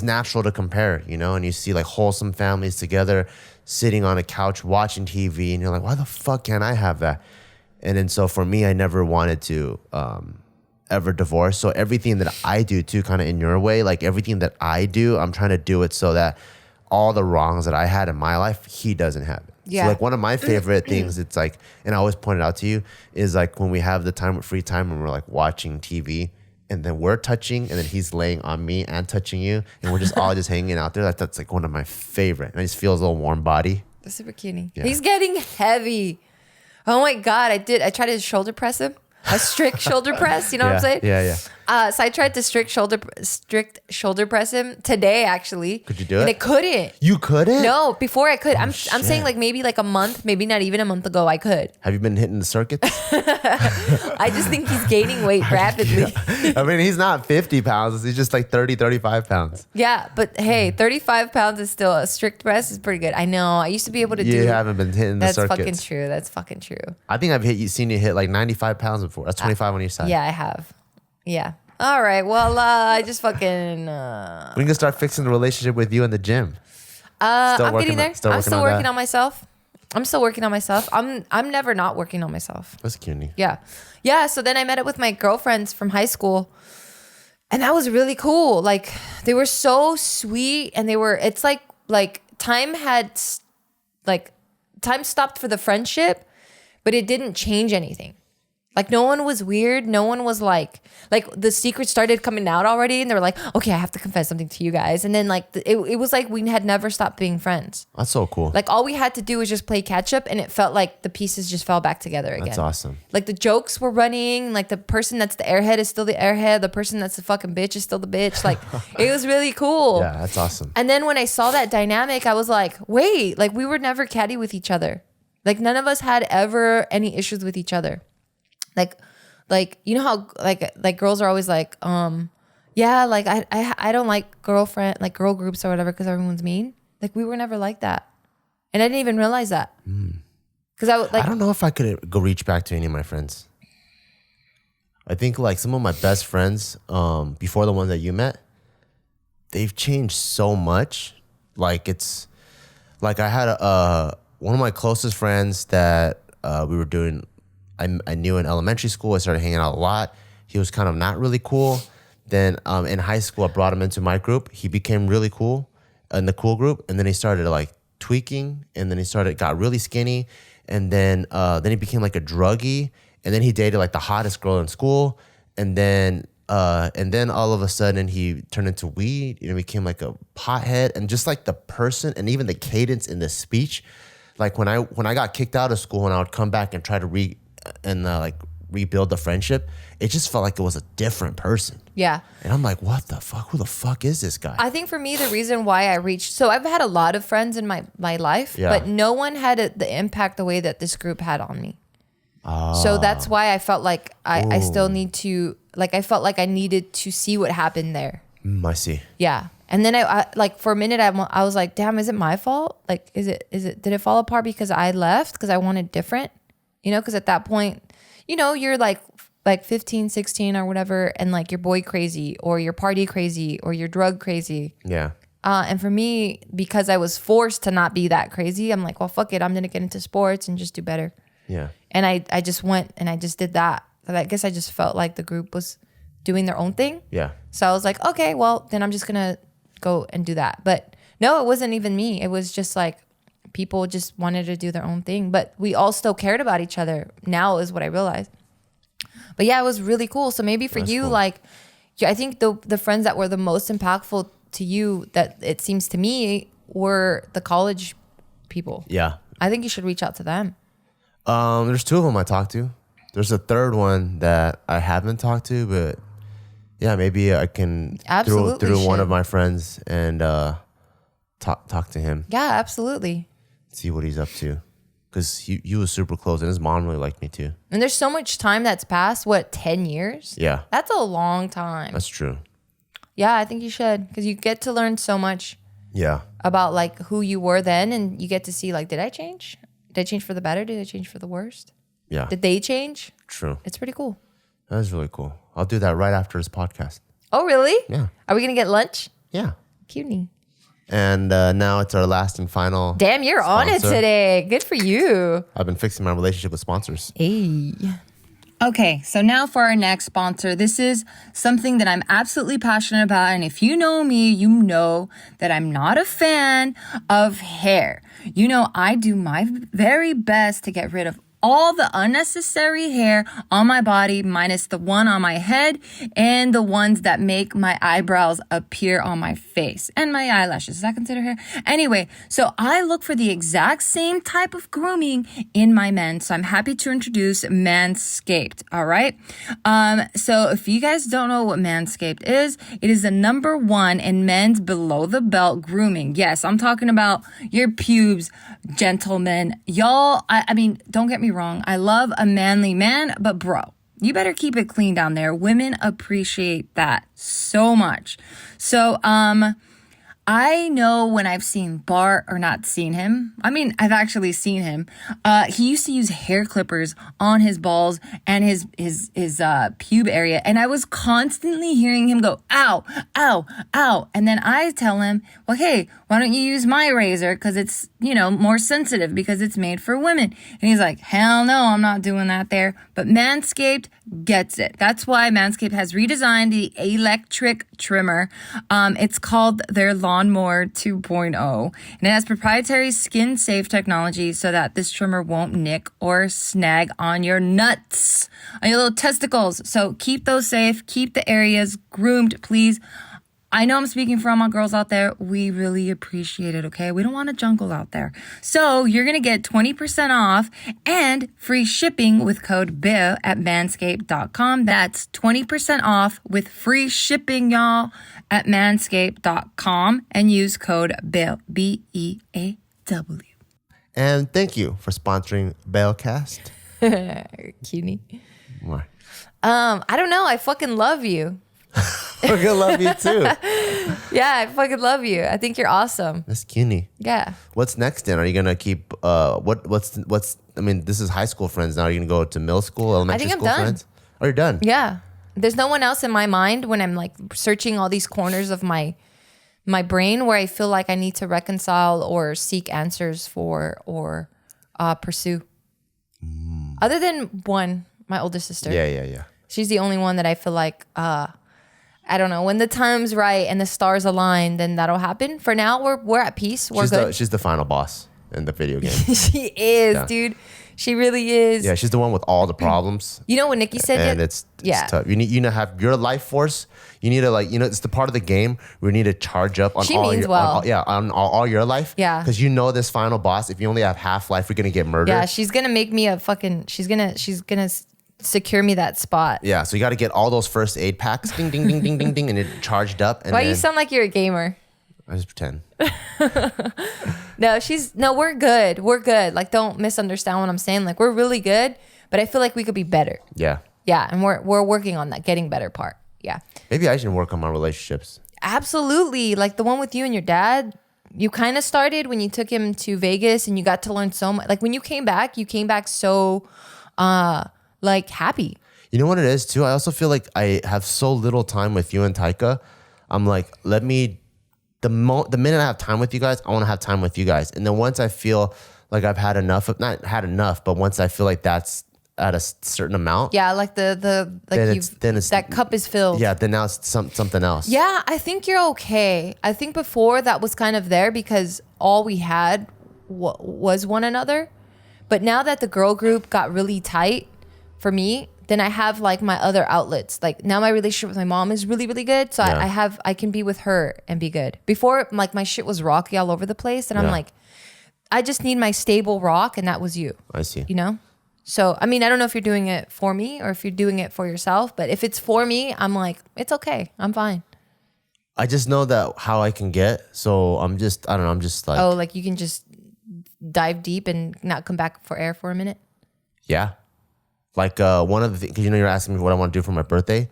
natural to compare, you know, and you see like wholesome families together sitting on a couch watching TV, and you're like, why the fuck can't I have that? And then so for me, I never wanted to ever divorce. So everything that I do too, kind of in your way, like everything that I do, I'm trying to do it so that all the wrongs that I had in my life, he doesn't have it. Yeah. So like one of my favorite things, it's like, and I always point it out to you, is like when we have the time, free time, and we're like watching TV, and then we're touching, and then he's laying on me and touching you, and we're just all just hanging out there. That's like one of my favorite. And I just feel his little warm body. That's super cutie. Yeah. He's getting heavy. Oh my God. I tried to shoulder press him. A strict shoulder press, you know what I'm saying? Yeah, yeah. So I tried to strict shoulder press him today, actually. Could you do it? And I couldn't. You couldn't? No, before I could. I'm shit. saying like maybe like a month, maybe not even a month ago, I could. Have you been hitting the circuits? I just think he's gaining weight rapidly. I mean, he's not 50 pounds. He's just like 30, 35 pounds. Yeah, but hey, 35 pounds is still a strict press is pretty good. I know. I used to be able to do. You haven't been hitting the That's circuits. fucking true. That's fucking true. I think I've seen you hit like 95 pounds before. That's 25 on each side. Yeah, I have. Yeah. All right. Well, I just fucking. We can start fixing the relationship with you in the gym. I'm getting there. I'm still working that? on myself. I'm still working on myself. I'm never not working on myself. That's cutie. Yeah. Yeah. So then I met up with my girlfriends from high school. And that was really cool. Like they were so sweet, and it's like time stopped for the friendship, but it didn't change anything. Like no one was weird. No one was like the secrets started coming out already, and they were like, okay, I have to confess something to you guys. And then like it was like we had never stopped being friends. That's so cool. Like all we had to do was just play catch up, and it felt like the pieces just fell back together again. That's awesome. Like the jokes were running. Like the person that's the airhead is still the airhead. The person that's the fucking bitch is still the bitch. Like it was really cool. Yeah, that's awesome. And then when I saw that dynamic, I was like, wait, like we were never catty with each other. Like none of us had ever any issues with each other. Like you know how like girls are always like yeah, like I don't like girl groups or whatever because everyone's mean. Like we were never like that, and I didn't even realize that because I don't know if I could go reach back to any of my friends. I think like some of my best friends before the ones that you met, they've changed so much. Like it's like I had one of my closest friends that we were doing. I knew in elementary school. I started hanging out a lot. He was kind of not really cool. Then in high school, I brought him into my group. He became really cool in the cool group. And then he started like tweaking. And then got really skinny. And then he became like a druggie. And then he dated like the hottest girl in school. And then all of a sudden he turned into weed. You know, became like a pothead. And just like the person and even the cadence in the speech. Like when I got kicked out of school and I would come back and try to rebuild the friendship, it just felt like it was a different person. Yeah. And I'm like, what the fuck? Who the fuck is this guy? I think for me, the reason why so I've had a lot of friends in my life, but no one had the impact the way that this group had on me. So that's why I felt like I still need to, like, I felt like I needed to see what happened there. I see. Yeah. And then I like for a minute, I was like, damn, is it my fault? Like, did it fall apart because I left? Because I wanted different, you know? Because at that point, you know, you're like 15, 16 or whatever. And like you're boy crazy or you're party crazy or you're drug crazy. Yeah. And for me, because I was forced to not be that crazy, I'm like, well, fuck it. I'm going to get into sports and just do better. Yeah. And I just went and I just did that. But I guess I just felt like the group was doing their own thing. Yeah. So I was like, okay, well, then I'm just going to go and do that. But no, it wasn't even me. It was just like people just wanted to do their own thing. But we all still cared about each other now is what I realized. But yeah, it was really cool. So maybe for you, like, I think the friends that were the most impactful to you, that it seems to me, were the college people. Yeah. I think you should reach out to them. There's 2 of them I talked to. There's a third one that I haven't talked to, but yeah, maybe I can through one of my friends and talk to him. Yeah, absolutely. See what he's up to. Because he was super close, and his mom really liked me too. And there's so much time that's passed. What, 10 years? Yeah. That's a long time. That's true. Yeah, I think you should, because you get to learn so much. Yeah. About like who you were then, and you get to see like, did I change? Did I change for the better? Did I change for the worst? Yeah. Did they change? True. It's pretty cool. That is really cool. I'll do that right after this podcast. Oh, really? Yeah. Are we gonna get lunch? Yeah. Cutie. And now it's our last and final. Damn, you're on it today. Good for you. I've been fixing my relationship with sponsors. Hey. Okay, so now for our next sponsor. This is something that I'm absolutely passionate about. And if you know me, you know that I'm not a fan of hair. You know, I do my very best to get rid of all the unnecessary hair on my body, minus the one on my head and the ones that make my eyebrows appear on my face and my eyelashes. Is that considered hair? Anyway, so I look for the exact same type of grooming in my men. So I'm happy to introduce Manscaped. All right. So if you guys don't know what Manscaped is, it is the #1 in men's below the belt grooming. Yes, I'm talking about your pubes, gentlemen. Y'all, I mean, don't get me wrong. I love a manly man, but bro, you better keep it clean down there. Women appreciate that so much. So, I know when I've seen Bart, or not seen him. I mean, I've actually seen him. He used to use hair clippers on his balls and his pube area. And I was constantly hearing him go, ow, ow, ow. And then I tell him, well, hey, why don't you use my razor? Cause it's, you know, more sensitive because it's made for women. And he's like, hell no, I'm not doing that there. But Manscaped gets it. That's why Manscaped has redesigned the electric trimmer. It's called their Lawnmower 2.0, and it has proprietary skin-safe technology so that this trimmer won't nick or snag on your nuts, on your little testicles. So keep those safe, keep the areas groomed, please. I know I'm speaking for all my girls out there. We really appreciate it, okay? We don't want a jungle out there. So you're going to get 20% off and free shipping with code BEAU at manscaped.com. That's 20% off with free shipping, y'all, at manscaped.com, and use code BEAU, BEAW. And thank you for sponsoring Bailcast. Cutie. Why? I don't know. I fucking love you. Fucking love you too. Yeah, I fucking love you. I think you're awesome. That's cutie. Yeah. What's next then? Are you gonna keep what's I mean, this is high school friends now. Are you gonna go to middle school, elementary school friends? Oh, you're done. Yeah. There's no one else in my mind when I'm like searching all these corners of my brain where I feel like I need to reconcile or seek answers for or pursue. Other than one, my older sister. Yeah. She's the only one that I feel like, I don't know, when the time's right and the stars align, then that'll happen. For now, we're at peace. We're good. She's the final boss in the video game. She is, dude. She really is. Yeah, she's the one with all the problems. You know what Nikki said? And it's tough. You need to have your life force. You need to it's the part of the game where you need to charge up on on all your life. Yeah. Because you know this final boss, if you only have half life, you're gonna get murdered. Yeah, she's gonna make me she's gonna secure me that spot. Yeah, so you got to get all those first aid packs, ding, ding, ding, ding, ding, ding, and it charged up. And Why you sound like you're a gamer? I just pretend. No, we're good. We're good. Like, don't misunderstand what I'm saying. Like, we're really good, but I feel like we could be better. Yeah. Yeah, and we're working on that getting better part. Yeah. Maybe I should work on my relationships. Absolutely. Like the one with you and your dad, you kind of started when you took him to Vegas and you got to learn so much. Like when you came back so like happy. You know what it is too? I also feel like I have so little time with you and Taika. I'm like, let me the minute I have time with you guys, I want to have time with you guys. And then once I feel like I've had enough not had enough, but once I feel like that's at a certain amount. Yeah, like that cup is filled. Yeah, then now it's something else. Yeah, I think you're okay. I think before that was kind of there because all we had was one another. But now that the girl group got really tight for me, then I have like my other outlets. Like now my relationship with my mom is really, really good. So I can be with her and be good. Before, like my shit was rocky all over the place. And I'm like, I just need my stable rock. And that was you. I see. You know? So, I mean, I don't know if you're doing it for me or if you're doing it for yourself. But if it's for me, I'm like, it's okay. I'm fine. I just know that how I can get. So I'm just, I don't know. I'm just like. Oh, like you can just dive deep and not come back for air for a minute? Yeah. Like one of the things, because you know you're asking me what I want to do for my birthday.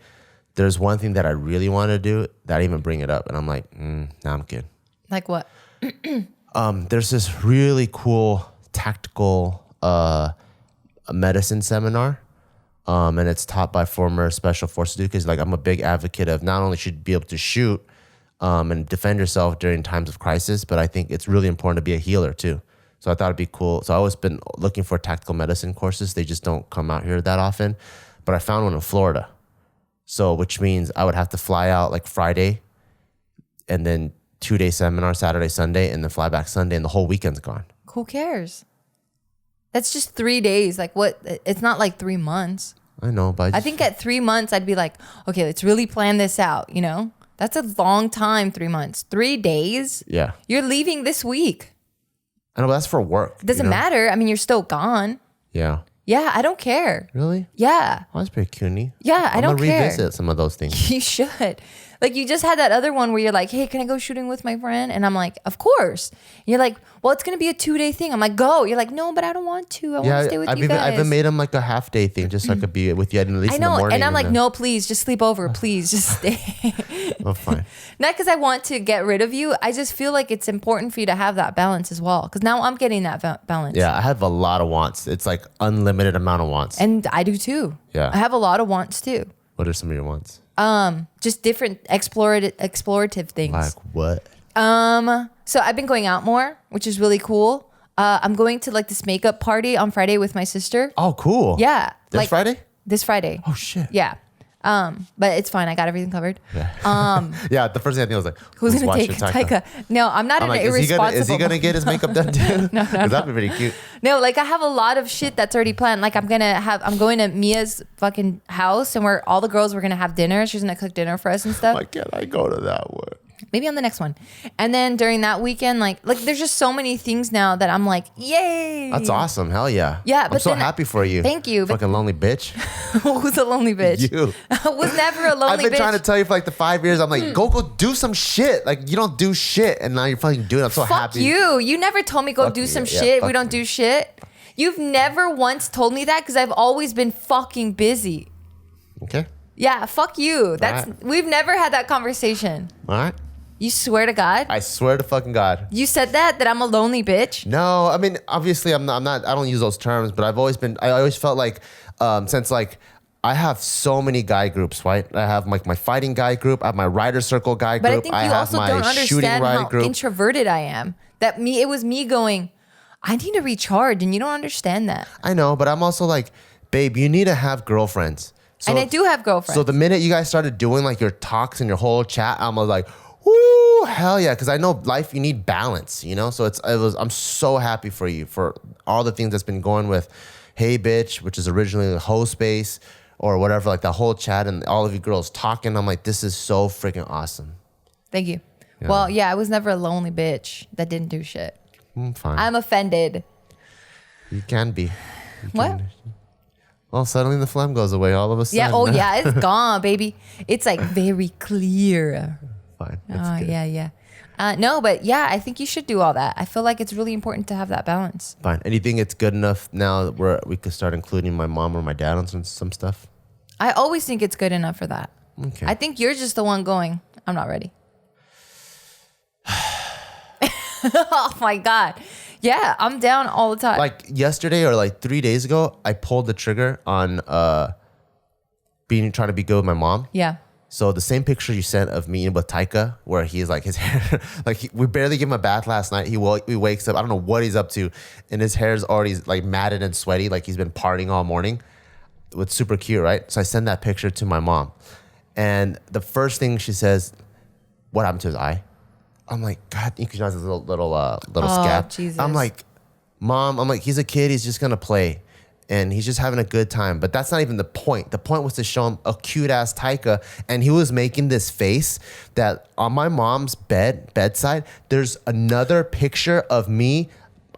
There's one thing that I really want to do that I even bring it up. And I'm like, nah, I'm good. Like what? There's this really cool tactical medicine seminar. And it's taught by former special forces dudes. Like I'm a big advocate of not only should you be able to shoot and defend yourself during times of crisis, but I think it's really important to be a healer too. So I thought it'd be cool. So I always been looking for tactical medicine courses. They just don't come out here that often. But I found one in Florida. So which means I would have to fly out like Friday and then 2-day seminar, Saturday, Sunday, and then fly back Sunday and the whole weekend's gone. Who cares? That's just 3 days. Like what? It's not like 3 months. I know, but I think at 3 months, I'd be like, okay, let's really plan this out. You know, that's a long time, 3 months. 3 days? Yeah. You're leaving this week. I know, but that's for work. It doesn't matter. I mean, you're still gone. Yeah. Yeah, I don't care. Really? Yeah. Oh, that's pretty cuny. Yeah, I don't care. I'm gonna revisit some of those things. You should. Like you just had that other one where you're like, hey, can I go shooting with my friend? And I'm like, of course. And you're like, well, it's going to be a 2-day thing. I'm like, go. You're like, no, but I don't want to. I want to stay with you guys. I've even made them like a half-day thing just so I could be with you at least in the morning. And I'm like, no, please, just sleep over. Please, just stay. Oh, fine. Not because I want to get rid of you. I just feel like it's important for you to have that balance as well. Because now I'm getting that balance. Yeah, I have a lot of wants. It's like unlimited amount of wants. And I do too. Yeah. I have a lot of wants too. What are some of your wants? Just different explorative things. Like what? So I've been going out more, which is really cool. I'm going to like this makeup party on Friday with my sister. Oh, cool. Yeah. This Friday? This Friday. Oh shit. Yeah. But it's fine. I got everything covered. Yeah. Yeah. The first thing I think I was like, who's gonna take Taika? No, I'm not irresponsible. Is he gonna get his makeup done too? No. That'd be pretty cute. No, like I have a lot of shit that's already planned. Like I'm going to Mia's fucking house and all the girls were gonna have dinner. She's gonna cook dinner for us and stuff. Why can't I go to that one? Maybe on the next one. And then during that weekend, like there's just so many things now that I'm like, yay. That's awesome. Hell yeah. Yeah. I'm so happy for you. Thank you. Fucking lonely bitch. Who's a lonely bitch? You. I was never a lonely bitch. I've been trying to tell you for like the 5 years. I'm like, go do some shit. Like you don't do shit. And now you're fucking doing it. I'm so happy. Fuck you. You never told me go do some shit. We don't do shit. You've never once told me that because I've always been fucking busy. Okay. Yeah. Fuck you. We've never had that conversation. All right. You swear to God? I swear to fucking God. You said that I'm a lonely bitch? No, I mean, obviously I'm not, I don't use those terms, but I always felt like, since like, I have so many guy groups, right? I have like my fighting guy group, I have my rider circle guy group, but I think you also don't understand how group. Introverted I am. It was me going, I need to recharge, and you don't understand that. I know, but I'm also like, babe, you need to have girlfriends. So, and I do have girlfriends. So the minute you guys started doing like your talks and your whole chat, I'm like, ooh, hell yeah. Because I know life, you need balance, you know? So I'm so happy for you for all the things that's been going with Hey Bitch, which is originally the whole space or whatever, like the whole chat and all of you girls talking. I'm like, this is so freaking awesome. Thank you. Yeah. Well, yeah, I was never a lonely bitch that didn't do shit. Fine. I'm offended. You can be. What? Well, suddenly the phlegm goes away all of a sudden. Yeah, oh yeah, it's gone, baby. It's like very clear. Fine. Oh, yeah. No, but yeah, I think you should do all that. I feel like it's really important to have that balance. Fine. And you think it's good enough now where we could start including my mom or my dad on some stuff? I always think it's good enough for that. Okay. I think you're just the one going, I'm not ready. Oh my God. Yeah, I'm down all the time. Like yesterday or like 3 days ago, I pulled the trigger on trying to be good with my mom. Yeah. So the same picture you sent of me with Taika, where he's like his hair, like we barely gave him a bath last night. He wakes up, I don't know what he's up to, and his hair's already like matted and sweaty, like he's been partying all morning. It's super cute, right? So I send that picture to my mom, and the first thing she says, "What happened to his eye?" I'm like, God, you can have this little scab. Jesus. I'm like, Mom, he's a kid. He's just gonna play, and he's just having a good time. But that's not even the point. The point was to show him a cute ass Taika, and he was making this face that on my mom's bedside. There's another picture of me.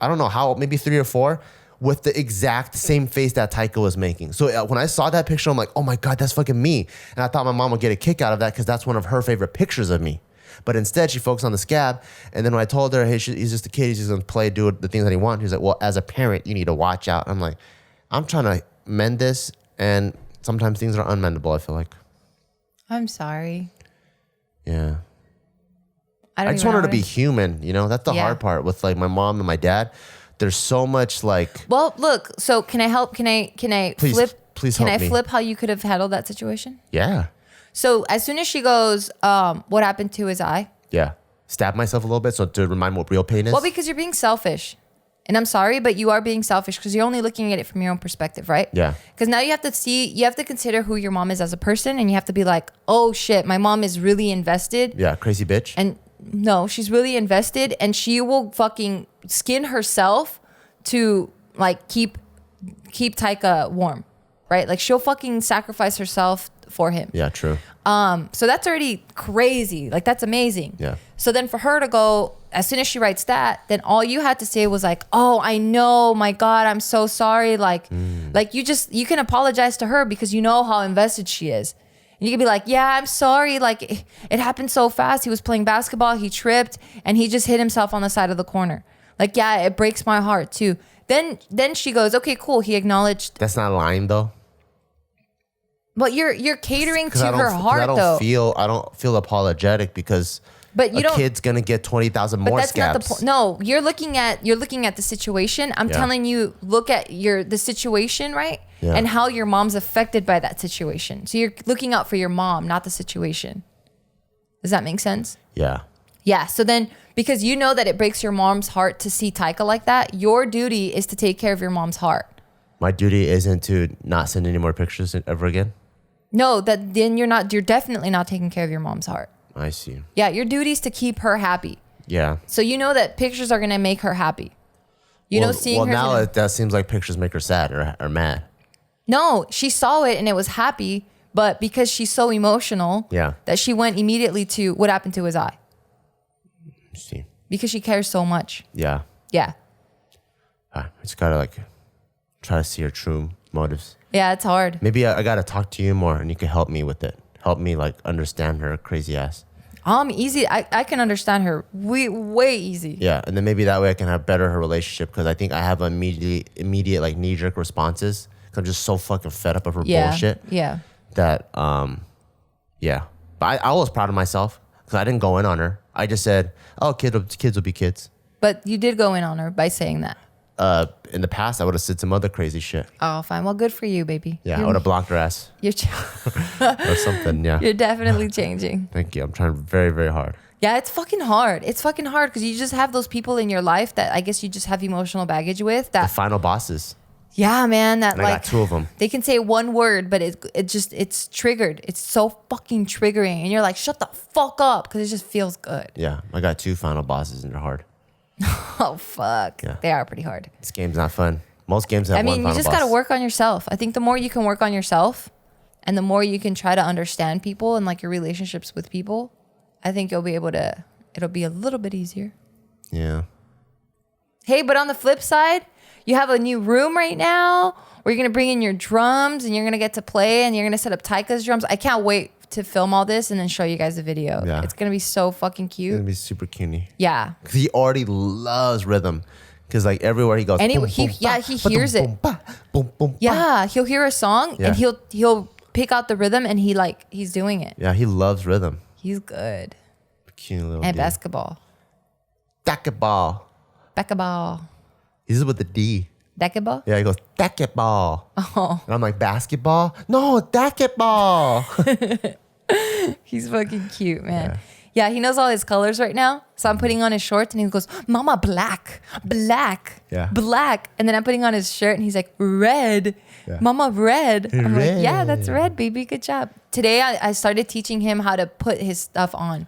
I don't know how, maybe 3 or 4, with the exact same face that Taika was making. So when I saw that picture, I'm like, oh my God, that's fucking me. And I thought my mom would get a kick out of that because that's one of her favorite pictures of me. But instead, she focused on the scab. And then when I told her, hey, he's just a kid, he's just going to play, do the things that he wants, he's like, well, as a parent, you need to watch out. I'm like, I'm trying to mend this, and sometimes things are unmendable, I feel like. I'm sorry. Yeah. I just want her to be human, you know? That's the hard part with like my mom and my dad. There's so much like... Well, look, so can I help? Can I please, flip? Please can help I me. flip how you could have handled that situation? Yeah. So as soon as she goes, what happened to his eye? Yeah. Stab myself a little bit so to remind me what real pain is. Well, because you're being selfish. And I'm sorry, but you are being selfish because you're only looking at it from your own perspective, right? Yeah. Because now you have to consider who your mom is as a person, and you have to be like, oh shit, my mom is really invested. Yeah, crazy bitch. And no, she's really invested, and she will fucking skin herself to like keep Taika warm, right? Like she'll fucking sacrifice herself for him. Yeah, true. So that's already crazy. Like that's amazing. Yeah. So then for her to go, as soon as she writes that, then all you had to say was like, oh, I know, my God, I'm so sorry. Like you can apologize to her because you know how invested she is. And you can be like, yeah, I'm sorry. Like it happened so fast. He was playing basketball. He tripped and he just hit himself on the side of the corner. Like, yeah, it breaks my heart too. Then she goes, okay, cool. He acknowledged. That's not lying though. But you're catering to her heart I don't feel apologetic because but you a kid's gonna get 20,000 more that's scabs. not the point. No, you're looking at the situation. I'm telling you, look at the situation, right? Yeah. And how your mom's affected by that situation. So you're looking out for your mom, not the situation. Does that make sense? Yeah. Yeah. So then, because you know that it breaks your mom's heart to see Taika like that, your duty is to take care of your mom's heart. My duty isn't to not send any more pictures ever again. No, then you're definitely not taking care of your mom's heart. I see. Yeah, your duty is to keep her happy. Yeah. So you know that pictures are going to make her happy. Seeing her. Well, now that seems like pictures make her sad or mad. No, she saw it and it was happy, but because she's so emotional, that she went immediately to what happened to his eye. I see. Because she cares so much. Yeah. Yeah. I just gotta try to see her true motives. Yeah, it's hard. Maybe I gotta talk to you more and you can help me with it. Help me understand her crazy ass. Easy. I can understand her way easy. Yeah, and then maybe that way I can have better her relationship because I think I have immediate knee jerk responses. I'm just so fucking fed up of her bullshit. Yeah. That yeah. But I was proud of myself because I didn't go in on her. I just said, "Oh, kids will be kids." But you did go in on her by saying that. In the past, I would have said some other crazy shit. Oh, fine. Well, good for you, baby. Yeah, I would have blocked her ass. You're or something, yeah. You're definitely changing. Thank you. I'm trying very, very hard. Yeah, it's fucking hard. It's fucking hard because you just have those people in your life that I guess you just have emotional baggage with. The final bosses. Yeah, man. And I got 2 of them. They can say one word, but it's triggered. It's so fucking triggering. And you're like, shut the fuck up because it just feels good. Yeah, I got 2 final bosses and they're hard. Oh, fuck. Yeah. They are pretty hard. This game's not fun. Most games have one final boss. You just got to work on yourself. I think the more you can work on yourself and the more you can try to understand people and your relationships with people, I think it'll be a little bit easier. Yeah. Hey, but on the flip side, you have a new room right now where you're going to bring in your drums and you're going to get to play and you're going to set up Taika's drums. I can't wait to film all this and then show you guys the video. Yeah. It's going to be so fucking cute. It's going to be super cutie. Yeah. Because he already loves rhythm. Because everywhere he goes, and boom, he hears it. Boom, boom, yeah, he'll hear a song and he'll pick out the rhythm and he's doing it. Yeah, he loves rhythm. He's good. Cute little and dude. Basketball. Basketball. He's with the D. Basketball? Yeah, he goes, basketball. Oh. And I'm like, basketball? No, basketball. He's fucking cute, man. Yeah, he knows all his colors right now. So I'm putting on his shorts and he goes, Mama, black. And then I'm putting on his shirt and he's like, red. Yeah. Mama, red. I'm like, yeah, that's red, baby. Good job. Today I started teaching him how to put his stuff on.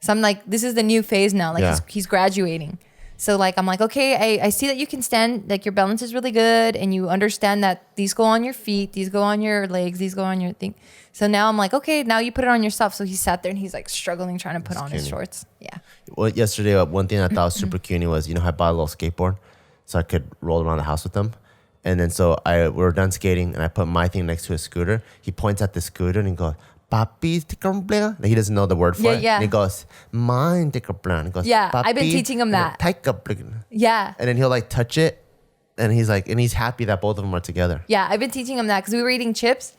So I'm like, this is the new phase now. Like he's graduating. So like, I'm like, okay, I see that you can stand, like your balance is really good. And you understand that these go on your feet, these go on your legs, these go on your thing. So now I'm like, okay, now you put it on yourself. So he sat there and he's like struggling trying to put on his shorts. Yeah. Well, yesterday, one thing I thought was super cuny was, I bought a little skateboard so I could roll around the house with them. And then so we were done skating and I put my thing next to his scooter. He points at the scooter and he goes, Papi, take he doesn't know the word for it. Yeah. And he goes, mine, take a plan. He goes, yeah, I've been teaching him that. Yeah. And then he'll like touch it and he's like, and he's happy that both of them are together. Yeah, I've been teaching him that because we were eating chips.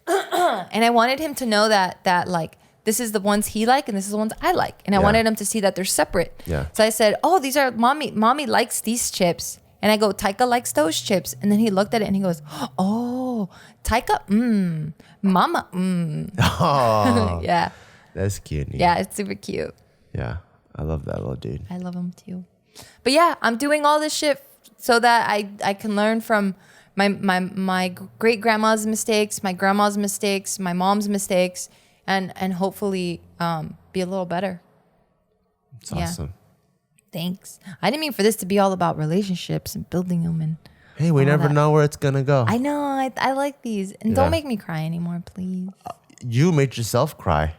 And I wanted him to know that like, this is the ones he like and this is the ones I like. And I wanted him to see that they're separate. Yeah. So I said, oh, these are mommy likes these chips. And I go, Taika likes those chips. And then he looked at it and he goes, oh, Taika, mama, Oh, yeah. That's cute. Yeah, it's super cute. Yeah, I love that little dude. I love him too. But yeah, I'm doing all this shit so that I can learn from my great grandma's mistakes, my grandma's mistakes, my mom's mistakes, and hopefully be a little better. It's awesome. Thanks. I didn't mean for this to be all about relationships and building them and. Hey, we never know where it's gonna go. I know. I like these, and don't make me cry anymore, please. You made yourself cry.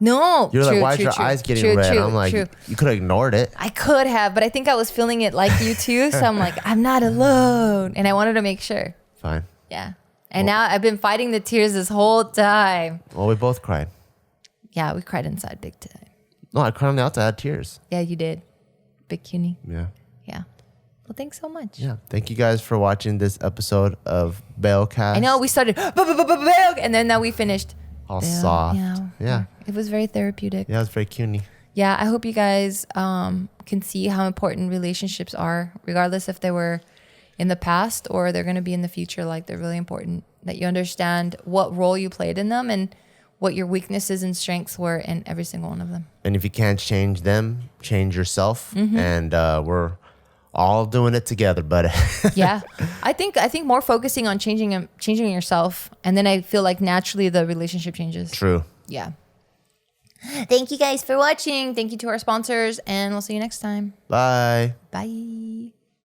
No, you're like, why is your eyes getting red? I'm like, you could have ignored it. I could have, but I think I was feeling it like you too. So I'm like, I'm not alone, and I wanted to make sure. Fine. Yeah, and now I've been fighting the tears this whole time. Well, we both cried. Yeah, we cried inside big time. No, I cried on the outside. I had tears. Yeah, you did. Big cutie. Yeah. Yeah. Well, thanks so much. Yeah. Thank you guys for watching this episode of Bailcast. I know we started Bail, and then now we finished. All soft. Yeah. It was very therapeutic. Yeah, it was very cuny. Yeah, I hope you guys can see how important relationships are, regardless if they were in the past or they're going to be in the future. Like, they're really important. That you understand what role you played in them and what your weaknesses and strengths were in every single one of them. And if you can't change them, change yourself. Mm-hmm. And we're all doing it together, buddy. Yeah, I think more focusing on changing yourself, and then I feel like naturally the relationship changes. True. Yeah. Thank you guys for watching. Thank you to our sponsors, and we'll see you next time. Bye. Bye.